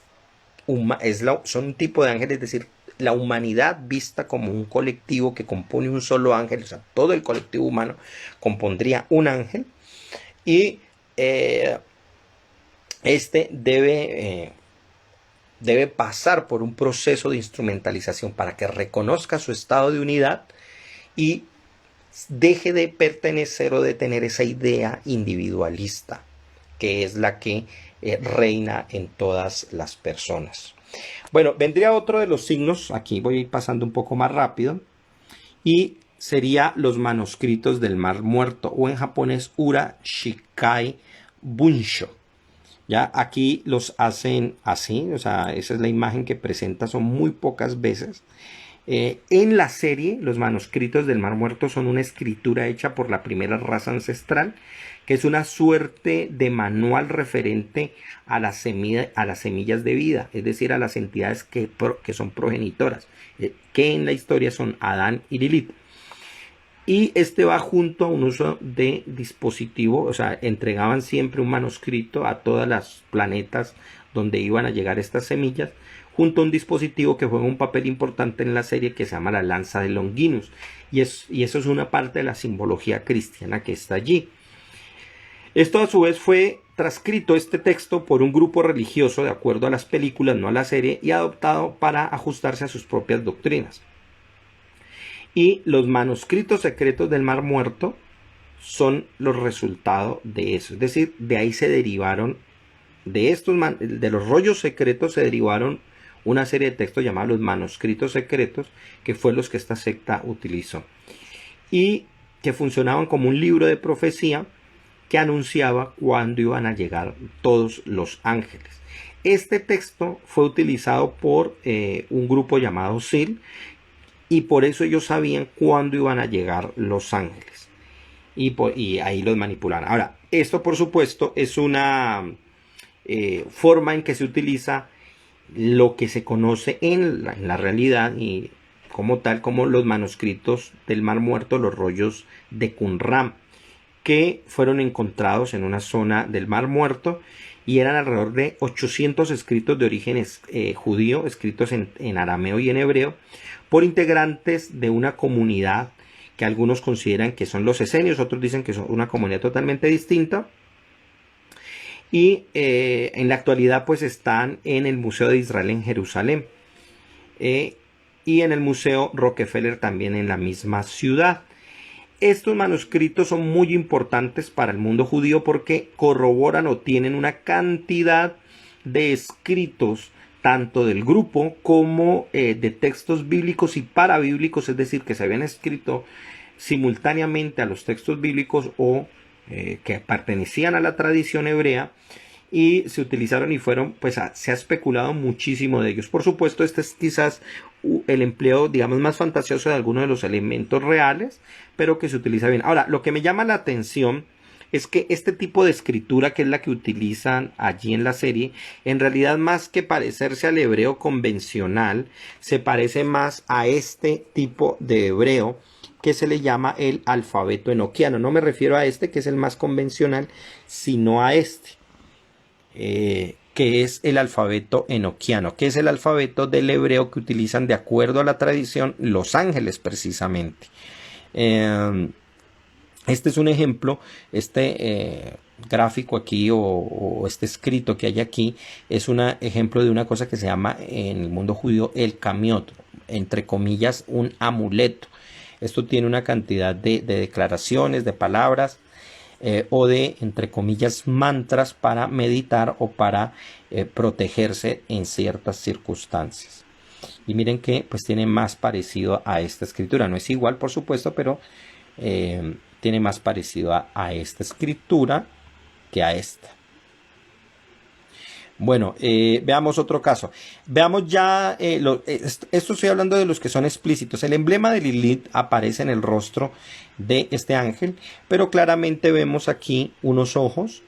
son un tipo de ángeles, es decir, la humanidad vista como un colectivo que compone un solo ángel, o sea, todo el colectivo humano compondría un ángel y este debe pasar por un proceso de instrumentalización para que reconozca su estado de unidad y deje de pertenecer o de tener esa idea individualista que es la que reina en todas las personas. Bueno, vendría otro de los signos, aquí voy a ir pasando un poco más rápido, y sería los manuscritos del Mar Muerto, o en japonés Ura Shikai Bunsho. Ya aquí los hacen así, o sea, esa es la imagen que presenta, son muy pocas veces. En la serie, los manuscritos del Mar Muerto son una escritura hecha por la primera raza ancestral, que es una suerte de manual referente a las semillas de vida, es decir, a las entidades que son progenitoras, que en la historia son Adán y Lilith. Y este va junto a un uso de dispositivo, o sea, entregaban siempre un manuscrito a todas las planetas donde iban a llegar estas semillas, junto a un dispositivo que juega un papel importante en la serie que se llama la lanza de Longinus. Y eso es una parte de la simbología cristiana que está allí. Esto a su vez fue transcrito, este texto, por un grupo religioso de acuerdo a las películas, no a la serie, y adoptado para ajustarse a sus propias doctrinas. Y los manuscritos secretos del Mar Muerto son los resultados de eso. Es decir, de ahí se derivaron, de los rollos secretos se derivaron una serie de textos llamados los manuscritos secretos, que fue los que esta secta utilizó. Y que funcionaban como un libro de profecía que anunciaba cuándo iban a llegar todos los ángeles. Este texto fue utilizado por un grupo llamado SEAL, y por eso ellos sabían cuándo iban a llegar los ángeles. Y ahí los manipularon. Ahora, esto por supuesto es una forma en que se utiliza lo que se conoce en la realidad y como tal, como los manuscritos del Mar Muerto, los rollos de Qumran, que fueron encontrados en una zona del Mar Muerto y eran alrededor de 800 escritos de origen judío, escritos en arameo y en hebreo, por integrantes de una comunidad que algunos consideran que son los esenios, otros dicen que son una comunidad totalmente distinta. Y en la actualidad pues están en el Museo de Israel en Jerusalén y en el Museo Rockefeller también en la misma ciudad. Estos manuscritos son muy importantes para el mundo judío porque corroboran o tienen una cantidad de escritos tanto del grupo como de textos bíblicos y parabíblicos, es decir, que se habían escrito simultáneamente a los textos bíblicos o que pertenecían a la tradición hebrea y se utilizaron y fueron, pues se ha especulado muchísimo de ellos. Por supuesto, este es quizás el empleo, digamos, más fantasioso de algunos de los elementos reales, pero que se utiliza bien. Ahora, lo que me llama la atención es que este tipo de escritura, que es la que utilizan allí en la serie, en realidad más que parecerse al hebreo convencional, se parece más a este tipo de hebreo que se le llama el alfabeto enoquiano. No me refiero a este, que es el más convencional, sino a este, que es el alfabeto enoquiano, que es el alfabeto del hebreo que utilizan de acuerdo a la tradición los ángeles precisamente. Este es un ejemplo, gráfico aquí o este escrito que hay aquí es un ejemplo de una cosa que se llama en el mundo judío el kamiot, entre comillas un amuleto. Esto tiene una cantidad de declaraciones, de palabras o de, entre comillas, mantras para meditar o para protegerse en ciertas circunstancias. Y miren que pues tiene más parecido a esta escritura. No es igual, por supuesto, pero tiene más parecido a esta escritura que a esta. Bueno, veamos otro caso. Veamos ya, esto estoy hablando de los que son explícitos. El emblema de Lilith aparece en el rostro de este ángel, pero claramente vemos aquí unos ojos,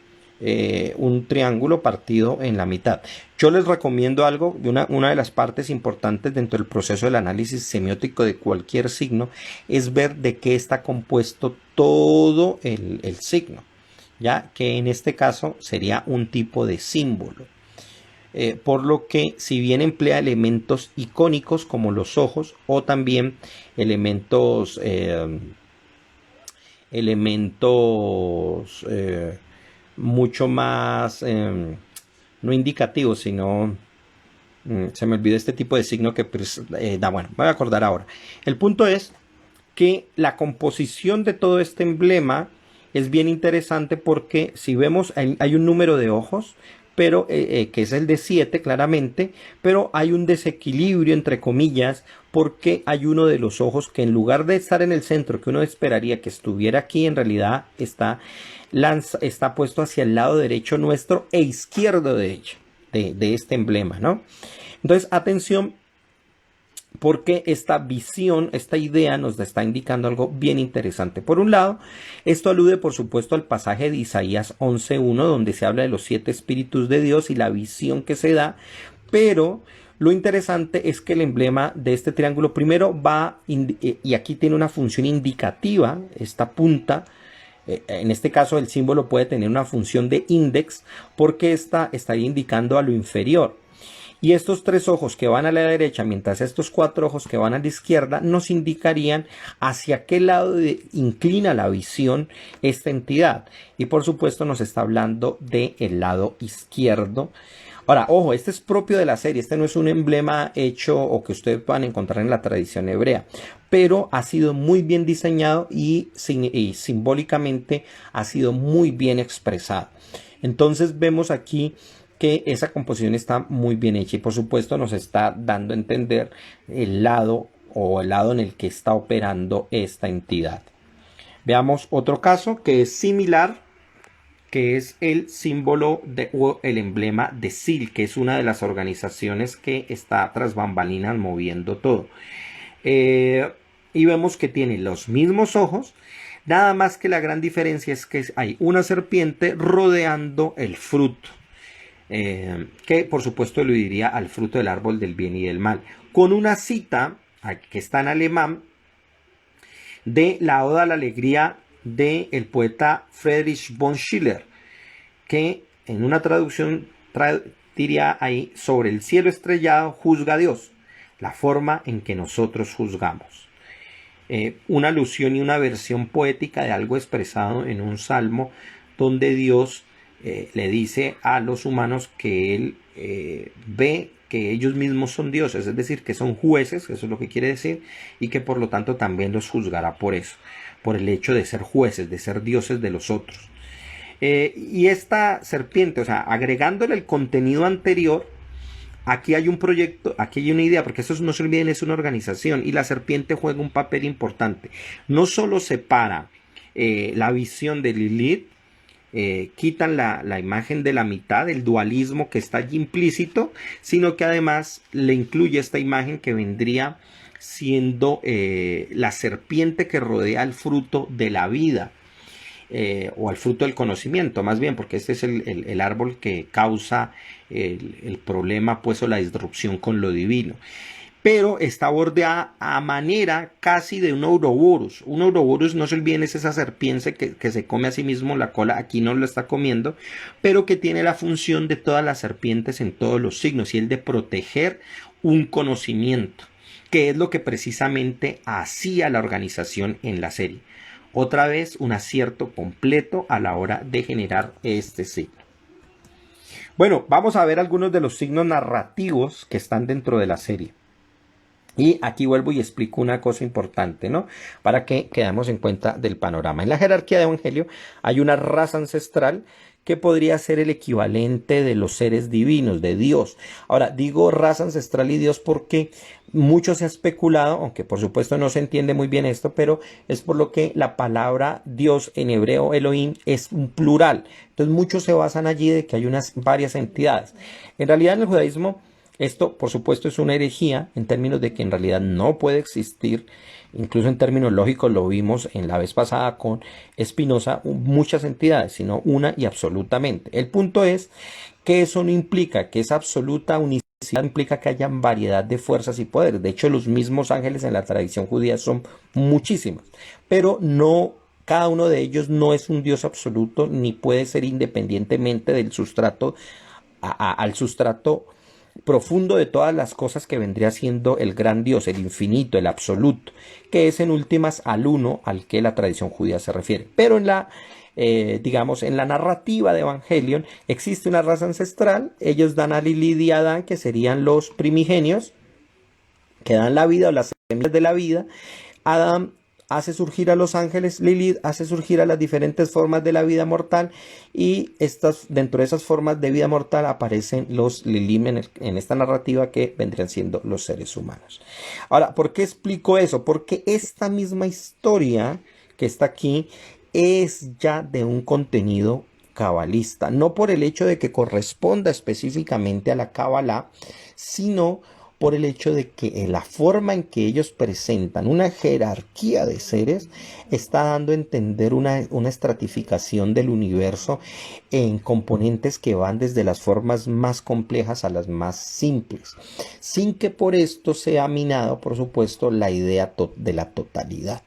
un triángulo partido en la mitad. Yo les recomiendo algo, una de las partes importantes dentro del proceso del análisis semiótico de cualquier signo, es ver de qué está compuesto todo el signo, ya que en este caso sería un tipo de símbolo. Por lo que si bien emplea elementos icónicos como los ojos o también elementos mucho más no indicativos, sino se me olvidó este tipo de signo que bueno, me voy a acordar ahora. El punto es que la composición de todo este emblema es bien interesante porque si vemos hay un número de ojos, pero que es el de 7 claramente, pero hay un desequilibrio entre comillas porque hay uno de los ojos que en lugar de estar en el centro que uno esperaría que estuviera aquí, en realidad está puesto hacia el lado derecho nuestro e izquierdo de este emblema, ¿no? Entonces atención, porque esta visión, esta idea nos está indicando algo bien interesante. Por un lado, esto alude por supuesto al pasaje de Isaías 11:1 donde se habla de los 7 espíritus de Dios y la visión que se da, pero lo interesante es que el emblema de este triángulo primero va, y aquí tiene una función indicativa, esta punta, en este caso el símbolo puede tener una función de índice porque esta estaría indicando a lo inferior. Y estos 3 ojos que van a la derecha, mientras estos 4 ojos que van a la izquierda, nos indicarían hacia qué lado inclina la visión esta entidad. Y por supuesto nos está hablando del lado izquierdo. Ahora, ojo, este es propio de la serie. Este no es un emblema hecho o que ustedes van a encontrar en la tradición hebrea. Pero ha sido muy bien diseñado y simbólicamente ha sido muy bien expresado. Entonces vemos aquí que esa composición está muy bien hecha y por supuesto nos está dando a entender el lado en el que está operando esta entidad. Veamos otro caso que es similar, que es el símbolo o el emblema de SEAL, que es una de las organizaciones que está tras bambalinas moviendo todo. Y vemos que tiene los mismos ojos, nada más que la gran diferencia es que hay una serpiente rodeando el fruto. Que por supuesto aludiría al fruto del árbol del bien y del mal, con una cita que está en alemán de la Oda a la Alegría del poeta Friedrich von Schiller, que en una traducción diría ahí, sobre el cielo estrellado juzga Dios, la forma en que nosotros juzgamos. Una alusión y una versión poética de algo expresado en un salmo donde Dios le dice a los humanos que Él ve que ellos mismos son dioses, es decir, que son jueces, eso es lo que quiere decir, y que por lo tanto también los juzgará por eso, por el hecho de ser jueces, de ser dioses de los otros. Y esta serpiente, o sea, agregándole el contenido anterior, aquí hay un proyecto, aquí hay una idea, porque eso no se olviden, es una organización y la serpiente juega un papel importante. No solo separa la visión de Lilith, quitan la imagen de la mitad, el dualismo que está allí implícito, sino que además le incluye esta imagen que vendría siendo la serpiente que rodea el fruto de la vida. O al fruto del conocimiento, más bien, porque este es el árbol que causa el problema, pues, o la disrupción con lo divino. Pero está bordeada a manera casi de un Ouroboros. Un Ouroboros, no se olviden, es esa serpiente que se come a sí mismo la cola, aquí no lo está comiendo, pero que tiene la función de todas las serpientes en todos los signos, y el de proteger un conocimiento, que es lo que precisamente hacía la organización en la serie. Otra vez un acierto completo a la hora de generar este signo. Bueno, vamos a ver algunos de los signos narrativos que están dentro de la serie. Y aquí vuelvo y explico una cosa importante, ¿no? Para que quedemos en cuenta del panorama. En la jerarquía de Evangelio hay una raza ancestral que podría ser el equivalente de los seres divinos, de Dios. Ahora, digo raza ancestral y Dios porque mucho se ha especulado, aunque por supuesto no se entiende muy bien esto, pero es por lo que la palabra Dios en hebreo, Elohim, es un plural. Entonces muchos se basan allí de que hay varias entidades. En realidad en el judaísmo esto, por supuesto, es una herejía en términos de que en realidad no puede existir, incluso en términos lógicos lo vimos en la vez pasada con Spinoza, muchas entidades, sino una y absolutamente. El punto es que eso no implica que esa absoluta unicidad implica que haya variedad de fuerzas y poderes. De hecho, los mismos ángeles en la tradición judía son muchísimos, pero no, cada uno de ellos no es un Dios absoluto ni puede ser independientemente del sustrato, al sustrato profundo de todas las cosas que vendría siendo el gran Dios, el infinito, el absoluto, que es en últimas al uno al que la tradición judía se refiere. Pero en la, digamos, en la narrativa de Evangelion existe una raza ancestral. Ellos dan a Lilith y a Adán, que serían los primigenios, que dan la vida o las semillas de la vida. Adán hace surgir a los ángeles, Lilith hace surgir a las diferentes formas de la vida mortal, y dentro de esas formas de vida mortal aparecen los Lilim en esta narrativa, que vendrían siendo los seres humanos. Ahora, ¿por qué explico eso? Porque esta misma historia que está aquí es ya de un contenido cabalista, no por el hecho de que corresponda específicamente a la Kabbalah, sino por el hecho de que la forma en que ellos presentan una jerarquía de seres está dando a entender una estratificación del universo en componentes que van desde las formas más complejas a las más simples, sin que por esto sea minado, por supuesto, la idea de la totalidad.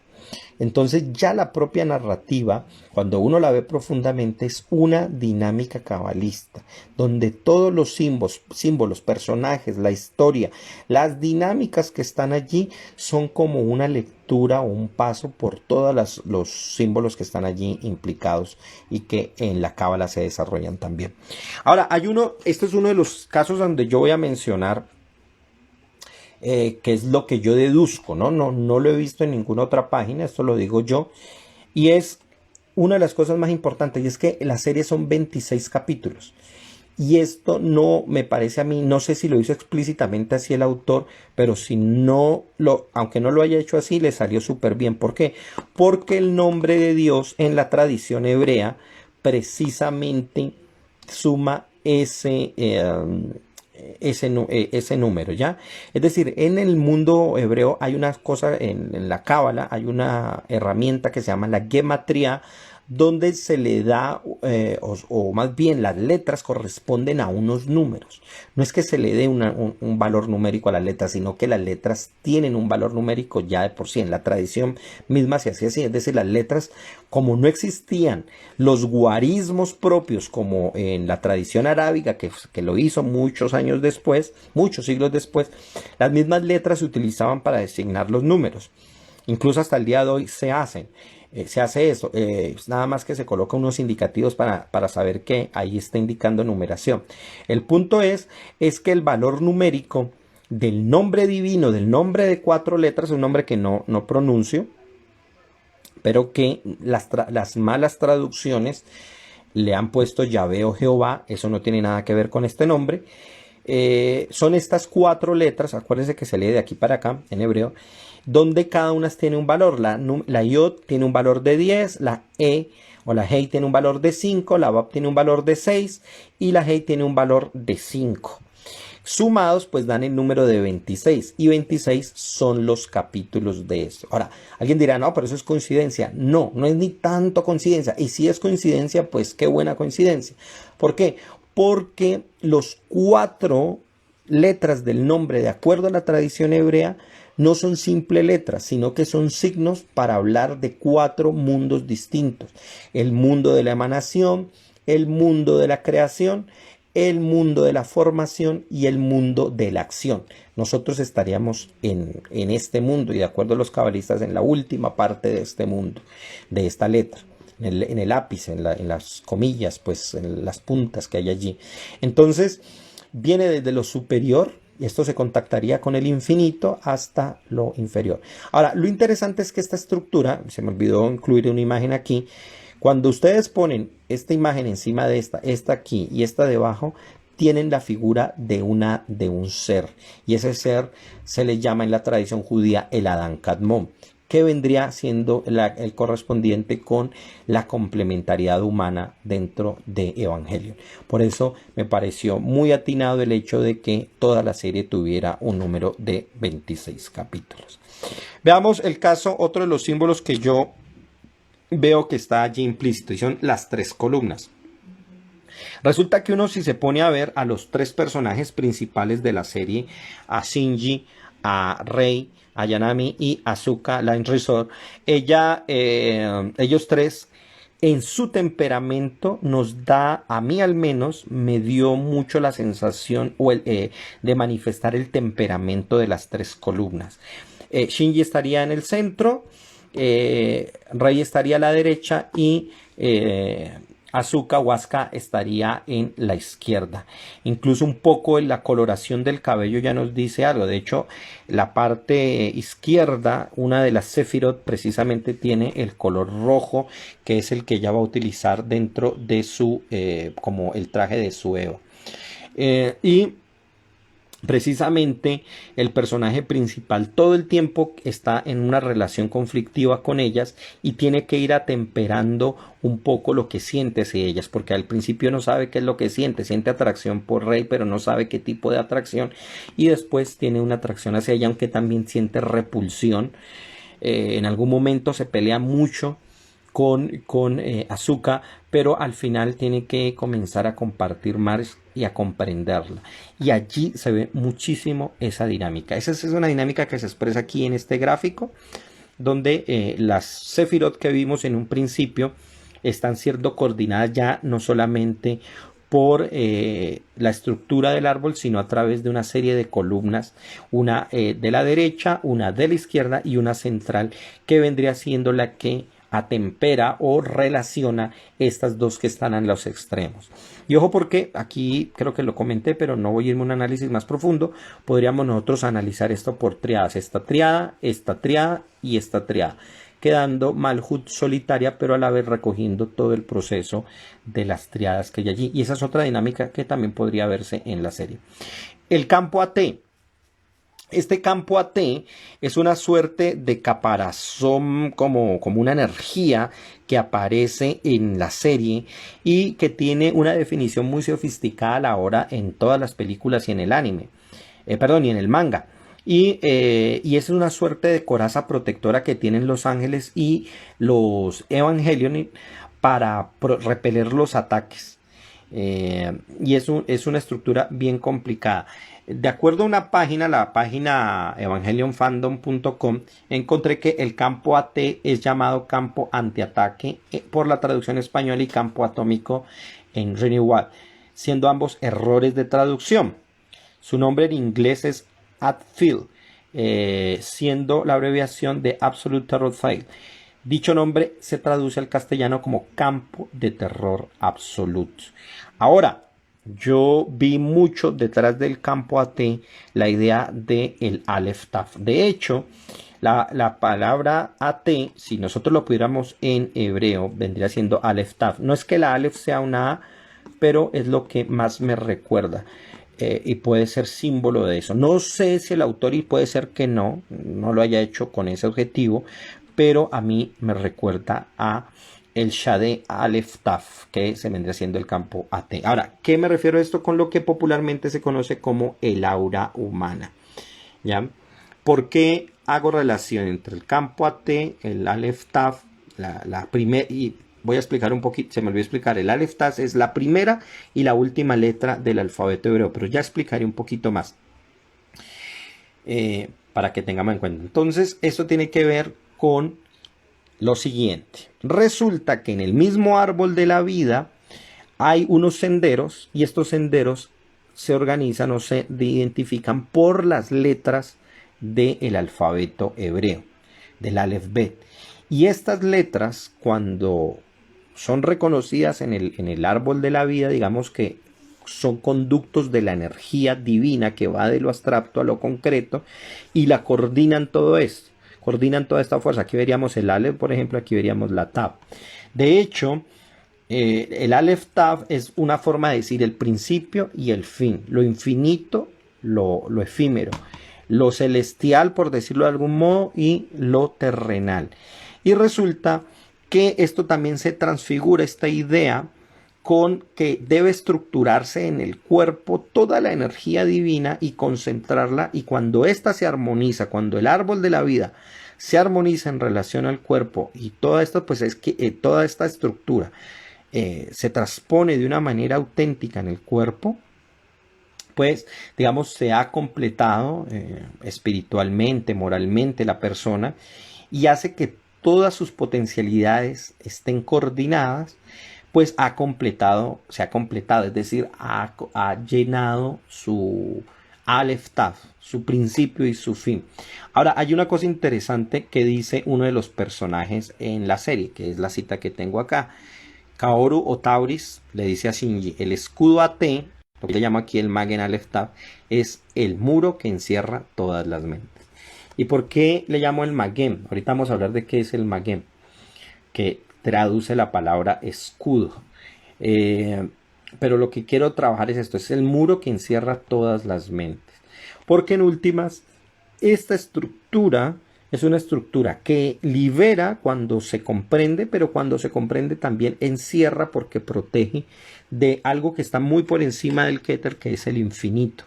Entonces ya la propia narrativa, cuando uno la ve profundamente, es una dinámica cabalista, donde todos los símbolos, personajes, la historia, las dinámicas que están allí son como una lectura o un paso por todos los símbolos que están allí implicados y que en la cábala se desarrollan también. Ahora, este es uno de los casos donde yo voy a mencionar que es lo que yo deduzco, ¿no? No lo he visto en ninguna otra página, esto lo digo yo, y es una de las cosas más importantes, y es que la serie son 26 capítulos, y esto no me parece a mí, no sé si lo hizo explícitamente así el autor, pero si no aunque no lo haya hecho así, le salió súper bien. ¿Por qué? Porque el nombre de Dios en la tradición hebrea precisamente suma ese número, ¿ya? Es decir, en el mundo hebreo hay una cosa, en la cábala hay una herramienta que se llama la gematría, donde se le da, o más bien las letras corresponden a unos números. No es que se le dé un valor numérico a las letras, sino que las letras tienen un valor numérico ya de por sí. En la tradición misma se hacía así, es decir, las letras, como no existían los guarismos propios como en la tradición arábiga, que lo hizo muchos años después, muchos siglos después, las mismas letras se utilizaban para designar los números. Incluso hasta el día de hoy se hace eso, nada más que se coloca unos indicativos para saber que ahí está indicando numeración. El punto es que el valor numérico del nombre divino, del nombre de 4 letras, un nombre que no pronuncio, pero que las malas traducciones le han puesto Yahvé o Jehová, eso no tiene nada que ver con este nombre. Son estas 4 letras, acuérdense que se lee de aquí para acá en hebreo, donde cada una tiene un valor. La Yod tiene un valor de 10, la E o la Hei tiene un valor de 5, la Vav tiene un valor de 6 y la Hei tiene un valor de 5. Sumados pues dan el número de 26 y 26 son los capítulos de esto. Ahora, alguien dirá, no, pero eso es coincidencia. No, no es ni tanto coincidencia. Y si es coincidencia, pues qué buena coincidencia. ¿Por qué? Porque los 4 letras del nombre, de acuerdo a la tradición hebrea, no son simples letras, sino que son signos para hablar de 4 mundos distintos. El mundo de la emanación, el mundo de la creación, el mundo de la formación y el mundo de la acción. Nosotros estaríamos en este mundo y de acuerdo a los cabalistas en la última parte de este mundo, de esta letra. En el ápice, en las comillas, pues en las puntas que hay allí. Entonces, viene desde lo superior, y esto se contactaría con el infinito hasta lo inferior. Ahora, lo interesante es que esta estructura, se me olvidó incluir una imagen aquí, cuando ustedes ponen esta imagen encima de esta aquí y esta debajo, tienen la figura de un ser. Y ese ser se le llama en la tradición judía el Adán Kadmon, que vendría siendo el correspondiente con la complementariedad humana dentro de Evangelion. Por eso me pareció muy atinado el hecho de que toda la serie tuviera un número de 26 capítulos. Veamos el caso, otro de los símbolos que yo veo que está allí implícito, y son las 3 columnas. Resulta que uno, si se pone a ver a los 3 personajes principales de la serie, a Shinji, a Rei, a Yanami y Asuka Line Resort, ellos 3 en su temperamento nos da, a mí al menos, me dio mucho la sensación de manifestar el temperamento de las 3 columnas. Shinji estaría en el centro, Rei estaría a la derecha y Asuka o Asuka estaría en la izquierda. Incluso un poco en la coloración del cabello ya nos dice algo. De hecho, la parte izquierda, una de las Sefirot, precisamente tiene el color rojo, que es el que ella va a utilizar dentro de su, como el traje de su Eva. Y precisamente el personaje principal todo el tiempo está en una relación conflictiva con ellas y tiene que ir atemperando un poco lo que siente hacia ellas, porque al principio no sabe qué es lo que siente atracción por Rei, pero no sabe qué tipo de atracción, y después tiene una atracción hacia ella, aunque también siente repulsión. En algún momento se pelea mucho con Asuka, pero al final tiene que comenzar a compartir más y a comprenderla. Y allí se ve muchísimo esa dinámica. Esa es una dinámica que se expresa aquí en este gráfico, donde las Sefirot que vimos en un principio están siendo coordinadas ya no solamente por la estructura del árbol, sino a través de una serie de columnas, una de la derecha, una de la izquierda y una central, que vendría siendo la que atempera o relaciona estas 2 que están en los extremos. Y ojo, porque aquí creo que lo comenté, pero no voy a irme a un análisis más profundo. Podríamos nosotros analizar esto por triadas, esta triada y esta triada, quedando Malhut solitaria, pero a la vez recogiendo todo el proceso de las triadas que hay allí. Y esa es otra dinámica que también podría verse en la serie. El campo AT. Este campo AT es una suerte de caparazón, como una energía que aparece en la serie y que tiene una definición muy sofisticada a la hora en todas las películas y en el anime, y en el manga. Y es una suerte de coraza protectora que tienen los ángeles y los Evangelion para repeler los ataques. Y es una estructura bien complicada. De acuerdo a una página, la página evangelionfandom.com, encontré que el campo AT es llamado campo antiataque por la traducción española y campo atómico en Renewal, siendo ambos errores de traducción. Su nombre en inglés es ATFIL, siendo la abreviación de Absolute Terror Field. Dicho nombre se traduce al castellano como campo de terror absoluto. Ahora, yo vi mucho detrás del campo AT la idea del Aleph Taf. De hecho, la palabra AT, si nosotros lo pudiéramos en hebreo, vendría siendo Aleph Taf. No es que la Aleph sea una A, pero es lo que más me recuerda. Y puede ser símbolo de eso. No sé si el autor, y puede ser que no lo haya hecho con ese objetivo, pero a mí me recuerda a el Shade Aleph Taf, que se vendría siendo el campo AT. Ahora, ¿qué me refiero a esto? Con lo que popularmente se conoce como el aura humana. ¿Ya? ¿Por qué hago relación entre el campo AT, el Aleph Taf, la primera? Y voy a explicar un poquito, se me olvidó explicar. El Aleph Taf es la primera y la última letra del alfabeto hebreo, pero ya explicaré un poquito más para que tengamos en cuenta. Entonces, esto tiene que ver con lo siguiente. Resulta que en el mismo árbol de la vida hay unos senderos, y estos senderos se organizan o se identifican por las letras del alfabeto hebreo, del Aleph Bet. Y estas letras, cuando son reconocidas en el árbol de la vida, digamos que son conductos de la energía divina que va de lo abstracto a lo concreto y la coordinan todo esto. Coordinan toda esta fuerza. Aquí veríamos el Aleph, por ejemplo, aquí veríamos la Tav. De hecho, el Aleph Tav es una forma de decir el principio y el fin, lo infinito, lo efímero, lo celestial, por decirlo de algún modo, y lo terrenal. Y resulta que esto también se transfigura, esta idea, con que debe estructurarse en el cuerpo toda la energía divina y concentrarla, y cuando ésta se armoniza, cuando el árbol de la vida se armoniza en relación al cuerpo, y todo esto, pues es que toda esta estructura se transpone de una manera auténtica en el cuerpo, pues digamos se ha completado espiritualmente, moralmente la persona, y hace que todas sus potencialidades estén coordinadas, pues se ha completado, es decir, ha llenado su Aleph Taf, su principio y su fin. Ahora, hay una cosa interesante que dice uno de los personajes en la serie, que es la cita que tengo acá. Kaoru o Tauris le dice a Shinji, el escudo AT, lo que le llamo aquí el Magen Aleph Taf, es el muro que encierra todas las mentes. ¿Y por qué le llamo el Magen? Ahorita vamos a hablar de qué es el Magen, que traduce la palabra escudo. Pero lo que quiero trabajar es esto, es el muro que encierra todas las mentes. Porque en últimas, esta estructura es una estructura que libera cuando se comprende, pero cuando se comprende también encierra porque protege de algo que está muy por encima del Keter, que es el infinito.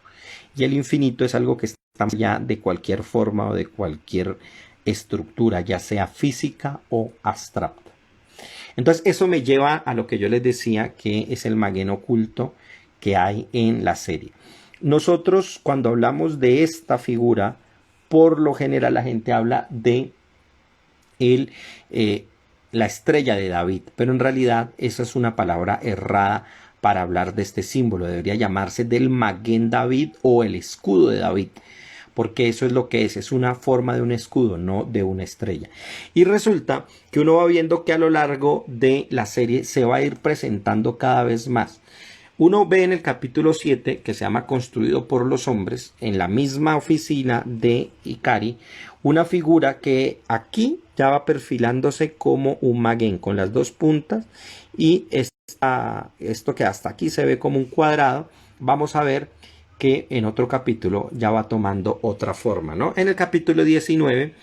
Y el infinito es algo que está ya de cualquier forma o de cualquier estructura, ya sea física o abstracta. Entonces eso me lleva a lo que yo les decía, que es el Magen oculto que hay en la serie. Nosotros cuando hablamos de esta figura, por lo general la gente habla de la estrella de David, pero en realidad esa es una palabra errada para hablar de este símbolo. Debería llamarse del Magen David o el escudo de David, porque eso es lo que es una forma de un escudo, no de una estrella. Y resulta que uno va viendo que a lo largo de la serie se va a ir presentando cada vez más. Uno ve en el capítulo 7, que se llama Construido por los hombres, en la misma oficina de Ikari, una figura que aquí ya va perfilándose como un Magen, con las dos puntas, y esto que hasta aquí se ve como un cuadrado, vamos a ver que en otro capítulo ya va tomando otra forma, ¿no? En el capítulo 19,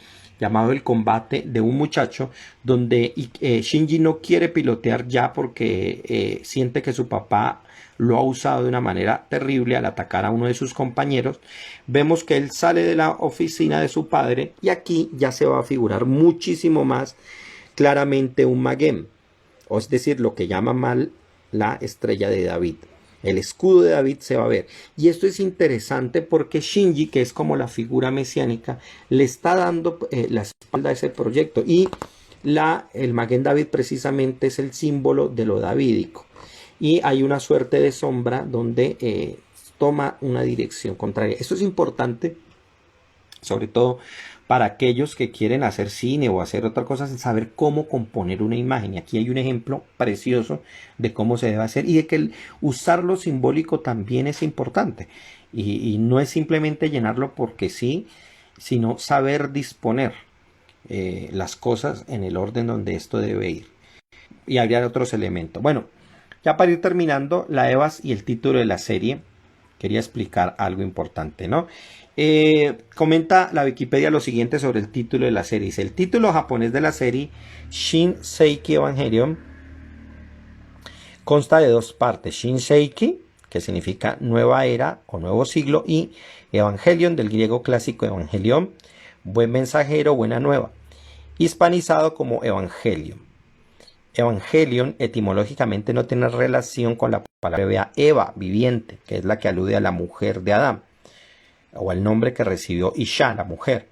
llamado El combate de un muchacho, donde Shinji no quiere pilotear ya porque siente que su papá lo ha usado de una manera terrible al atacar a uno de sus compañeros. Vemos que él sale de la oficina de su padre y aquí ya se va a figurar muchísimo más claramente un Magen. o es decir, lo que llama mal la estrella de David. El escudo de David se va a ver. Y esto es interesante porque Shinji, que es como la figura mesiánica, le está dando la espalda a ese proyecto. Y el Maguen David precisamente es el símbolo de lo davídico. Y hay una suerte de sombra donde toma una dirección contraria. Esto es importante, sobre todo para aquellos que quieren hacer cine o hacer otra cosa, saber cómo componer una imagen. Y aquí hay un ejemplo precioso de cómo se debe hacer y de que usar lo simbólico también es importante. Y no es simplemente llenarlo porque sí, sino saber disponer las cosas en el orden donde esto debe ir. Y habría otros elementos. Bueno, ya para ir terminando, la EVAS y el título de la serie, quería explicar algo importante, ¿no? Comenta la Wikipedia lo siguiente sobre el título de la serie. Dice, el título japonés de la serie, Shin Seiki Evangelion, consta de dos partes. Shin Seiki, que significa nueva era o nuevo siglo, y Evangelion, del griego clásico Evangelion, buen mensajero, buena nueva, hispanizado como Evangelion. Evangelion etimológicamente no tiene relación con la palabra Eva, viviente, que es la que alude a la mujer de Adán, o al nombre que recibió Isha, la mujer.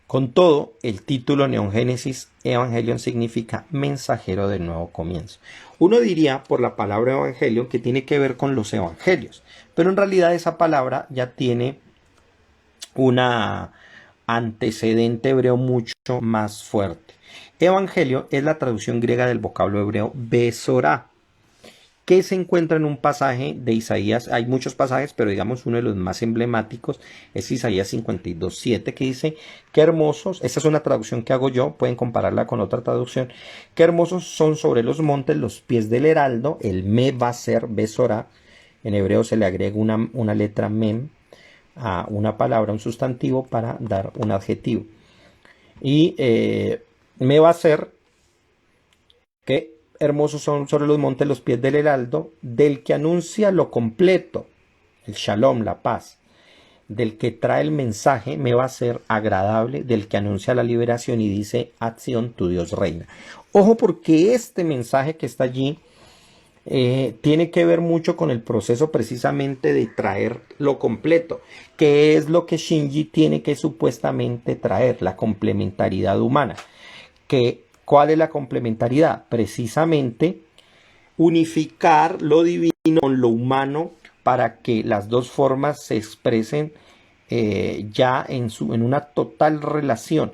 Con todo, el título Neon Genesis Evangelion significa mensajero del nuevo comienzo. Uno diría por la palabra Evangelion que tiene que ver con los evangelios, pero en realidad esa palabra ya tiene una antecedente hebreo mucho más fuerte. Evangelio es la traducción griega del vocablo hebreo Besorá, que se encuentra en un pasaje de Isaías. Hay muchos pasajes, pero digamos uno de los más emblemáticos es Isaías 52:7, que dice, qué hermosos, esta es una traducción que hago yo, pueden compararla con otra traducción, qué hermosos son sobre los montes los pies del heraldo, el me va a ser Besorá, en hebreo se le agrega una letra mem a una palabra, un sustantivo, para dar un adjetivo. Y me va a ser que hermosos son sobre los montes los pies del heraldo, del que anuncia lo completo, el shalom, la paz, del que trae el mensaje, me va a ser agradable, del que anuncia la liberación y dice, acción, tu Dios reina. Ojo, porque este mensaje que está allí tiene que ver mucho con el proceso precisamente de traer lo completo, que es lo que Shinji tiene que supuestamente traer, la complementariedad humana. ¿Cuál es la complementariedad? Precisamente unificar lo divino con lo humano para que las dos formas se expresen ya en una total relación.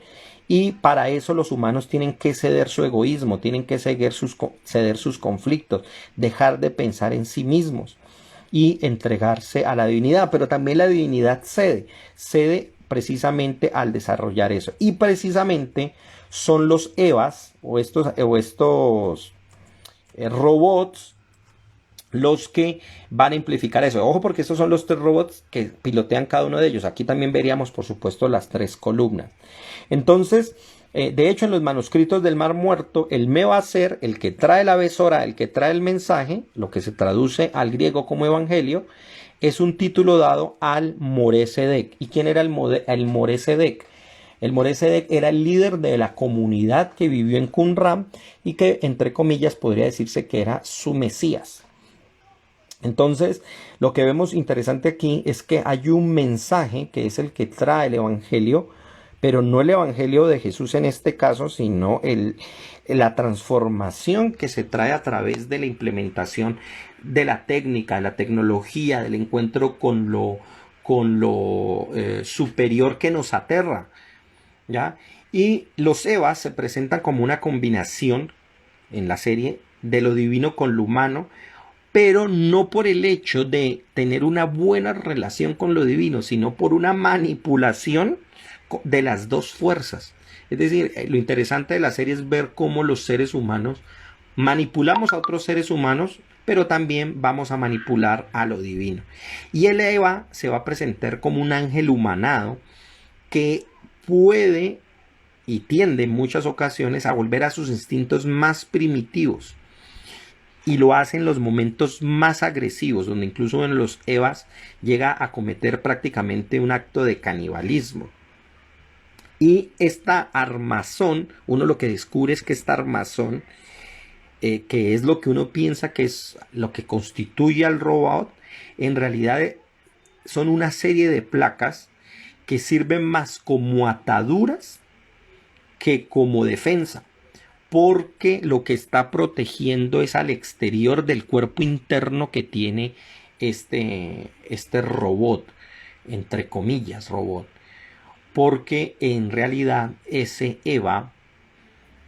Y para eso los humanos tienen que ceder su egoísmo, tienen que ceder sus conflictos, dejar de pensar en sí mismos y entregarse a la divinidad. Pero también la divinidad cede precisamente al desarrollar eso. Y precisamente son los EVAs o estos robots los que van a amplificar eso. Ojo, porque estos son los tres robots que pilotean cada uno de ellos. Aquí también veríamos, por supuesto, las tres columnas. Entonces, de hecho, en los manuscritos del Mar Muerto, el me va a ser el que trae la besora, el que trae el mensaje, lo que se traduce al griego como evangelio, es un título dado al Moré Sedek. ¿Y quién era el Moré Sedek? El Moré Sedek era el líder de la comunidad que vivió en Qumran y que, entre comillas, podría decirse que era su Mesías. Entonces, lo que vemos interesante aquí es que hay un mensaje que es el que trae el evangelio, pero no el evangelio de Jesús en este caso, sino la transformación que se trae a través de la implementación de la técnica, de la tecnología, del encuentro con lo superior que nos aterra, ¿ya? Y los Evas se presentan como una combinación en la serie de lo divino con lo humano, pero no por el hecho de tener una buena relación con lo divino, sino por una manipulación de las dos fuerzas. Es decir, lo interesante de la serie es ver cómo los seres humanos manipulamos a otros seres humanos, pero también vamos a manipular a lo divino. Y el Eva se va a presentar como un ángel humanado que puede y tiende en muchas ocasiones a volver a sus instintos más primitivos. Y lo hace en los momentos más agresivos, donde incluso en los Evas llega a cometer prácticamente un acto de canibalismo. Y esta armazón, uno lo que descubre es que esta armazón que es lo que uno piensa que es lo que constituye al robot, en realidad son una serie de placas que sirven más como ataduras que como defensa, porque lo que está protegiendo es al exterior del cuerpo interno que tiene este robot, entre comillas, robot, porque en realidad ese Eva,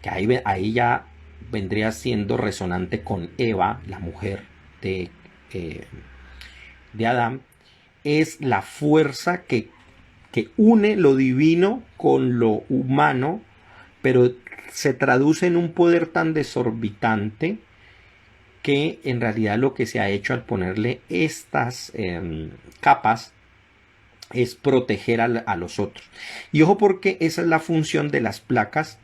que ahí ya vendría siendo resonante con Eva, la mujer de, eh, de Adán, es la fuerza que une lo divino con lo humano, pero se traduce en un poder tan desorbitante que en realidad lo que se ha hecho al ponerle estas capas es proteger a los otros. Y ojo porque esa es la función de las placas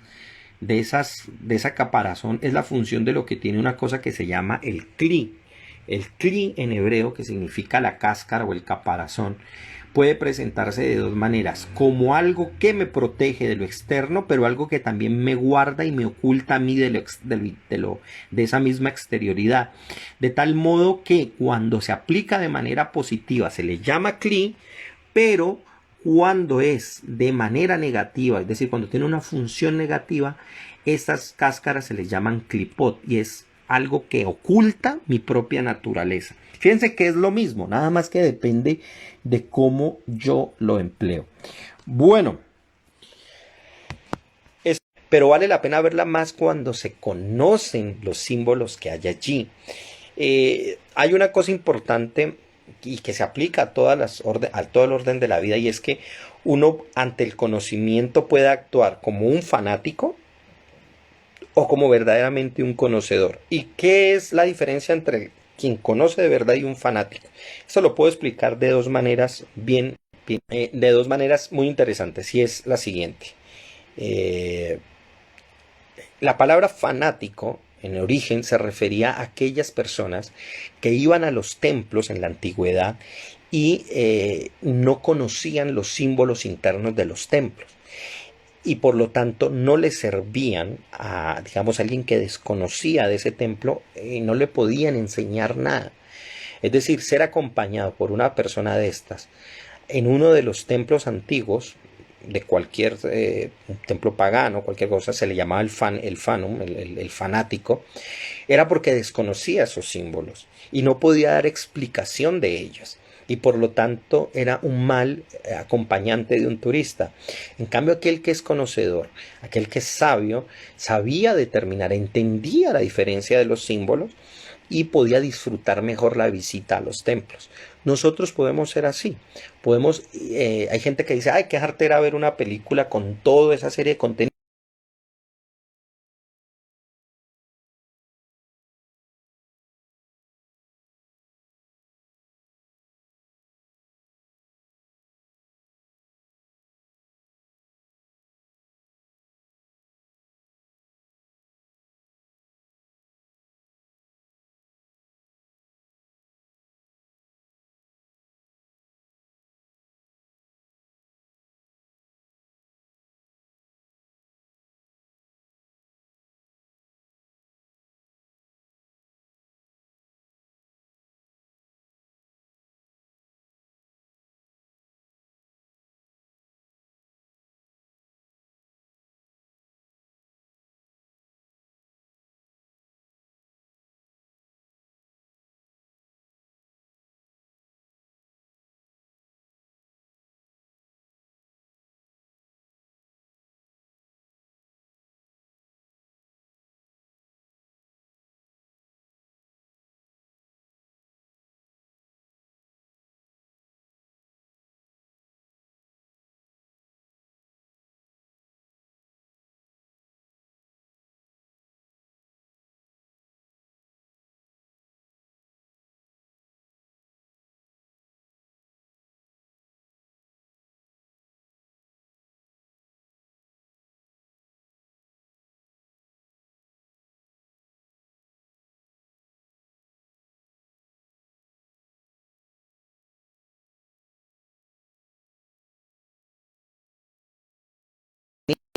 de esa caparazón, es la función de lo que tiene una cosa que se llama el cli. El cli en hebreo, que significa la cáscara o el caparazón, puede presentarse de dos maneras, como algo que me protege de lo externo, pero algo que también me guarda y me oculta a mí de esa misma exterioridad. De tal modo que cuando se aplica de manera positiva se le llama cli, pero cuando es de manera negativa, es decir, cuando tiene una función negativa, estas cáscaras se les llaman clipot y es algo que oculta mi propia naturaleza. Fíjense que es lo mismo, nada más que depende de cómo yo lo empleo. Bueno, pero vale la pena verla más cuando se conocen los símbolos que hay allí. Hay una cosa importante y que se aplica a, a todo el orden de la vida, y es que uno ante el conocimiento puede actuar como un fanático o como verdaderamente un conocedor. ¿Y qué es la diferencia entre quien conoce de verdad y un fanático? Esto lo puedo explicar de dos maneras de dos maneras muy interesantes, y es la siguiente. Eh, La palabra fanático en origen se refería a aquellas personas que iban a los templos en la antigüedad y no conocían los símbolos internos de los templos, y por lo tanto no le servían a, digamos, alguien que desconocía de ese templo, y no le podían enseñar nada. Es decir, ser acompañado por una persona de estas en uno de los templos antiguos de cualquier templo pagano, cualquier cosa, se le llamaba el fanum, el fanático, era porque desconocía esos símbolos y no podía dar explicación de ellos. Y por lo tanto era un mal acompañante de un turista. En cambio, aquel que es conocedor, aquel que es sabio, sabía determinar, entendía la diferencia de los símbolos y podía disfrutar mejor la visita a los templos. Nosotros podemos ser así. Hay gente que dice, ay, qué jartera ver una película con toda esa serie de contenido.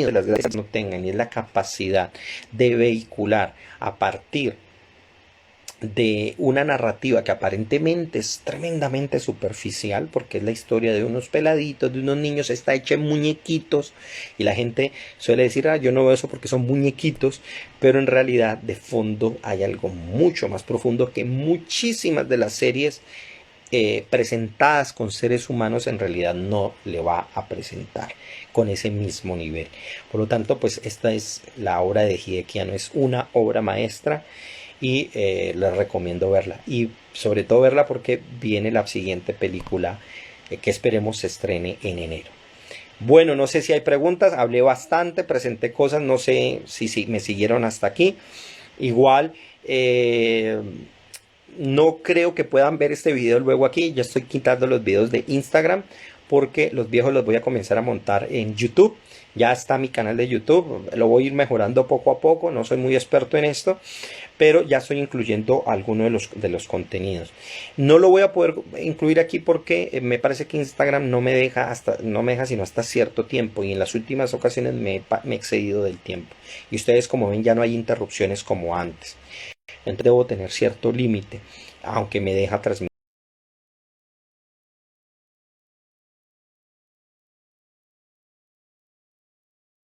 de las grandes no tengan, y es la capacidad de vehicular a partir de una narrativa que aparentemente es tremendamente superficial, porque es la historia de unos peladitos, de unos niños, está hecha en muñequitos, y la gente suele decir, yo no veo eso porque son muñequitos, pero en realidad de fondo hay algo mucho más profundo que muchísimas de las series presentadas con seres humanos en realidad no le va a presentar con ese mismo nivel. Por lo tanto, pues esta es la obra de Hideaki Anno, es una obra maestra, y les recomiendo verla, y sobre todo verla porque viene la siguiente película que esperemos se estrene en enero. Bueno, no sé si hay preguntas, hablé bastante, presenté cosas, no sé si me siguieron hasta aquí. Igual no creo que puedan ver este video luego aquí, ya estoy quitando los videos de Instagram porque los viejos los voy a comenzar a montar en YouTube. Ya está mi canal de YouTube, lo voy a ir mejorando poco a poco, no soy muy experto en esto, pero ya estoy incluyendo algunos de los contenidos. No lo voy a poder incluir aquí porque me parece que Instagram no me deja sino hasta cierto tiempo, y en las últimas ocasiones me he excedido del tiempo. Y ustedes, como ven, ya no hay interrupciones como antes. Entonces debo tener cierto límite, aunque me deja transmitir.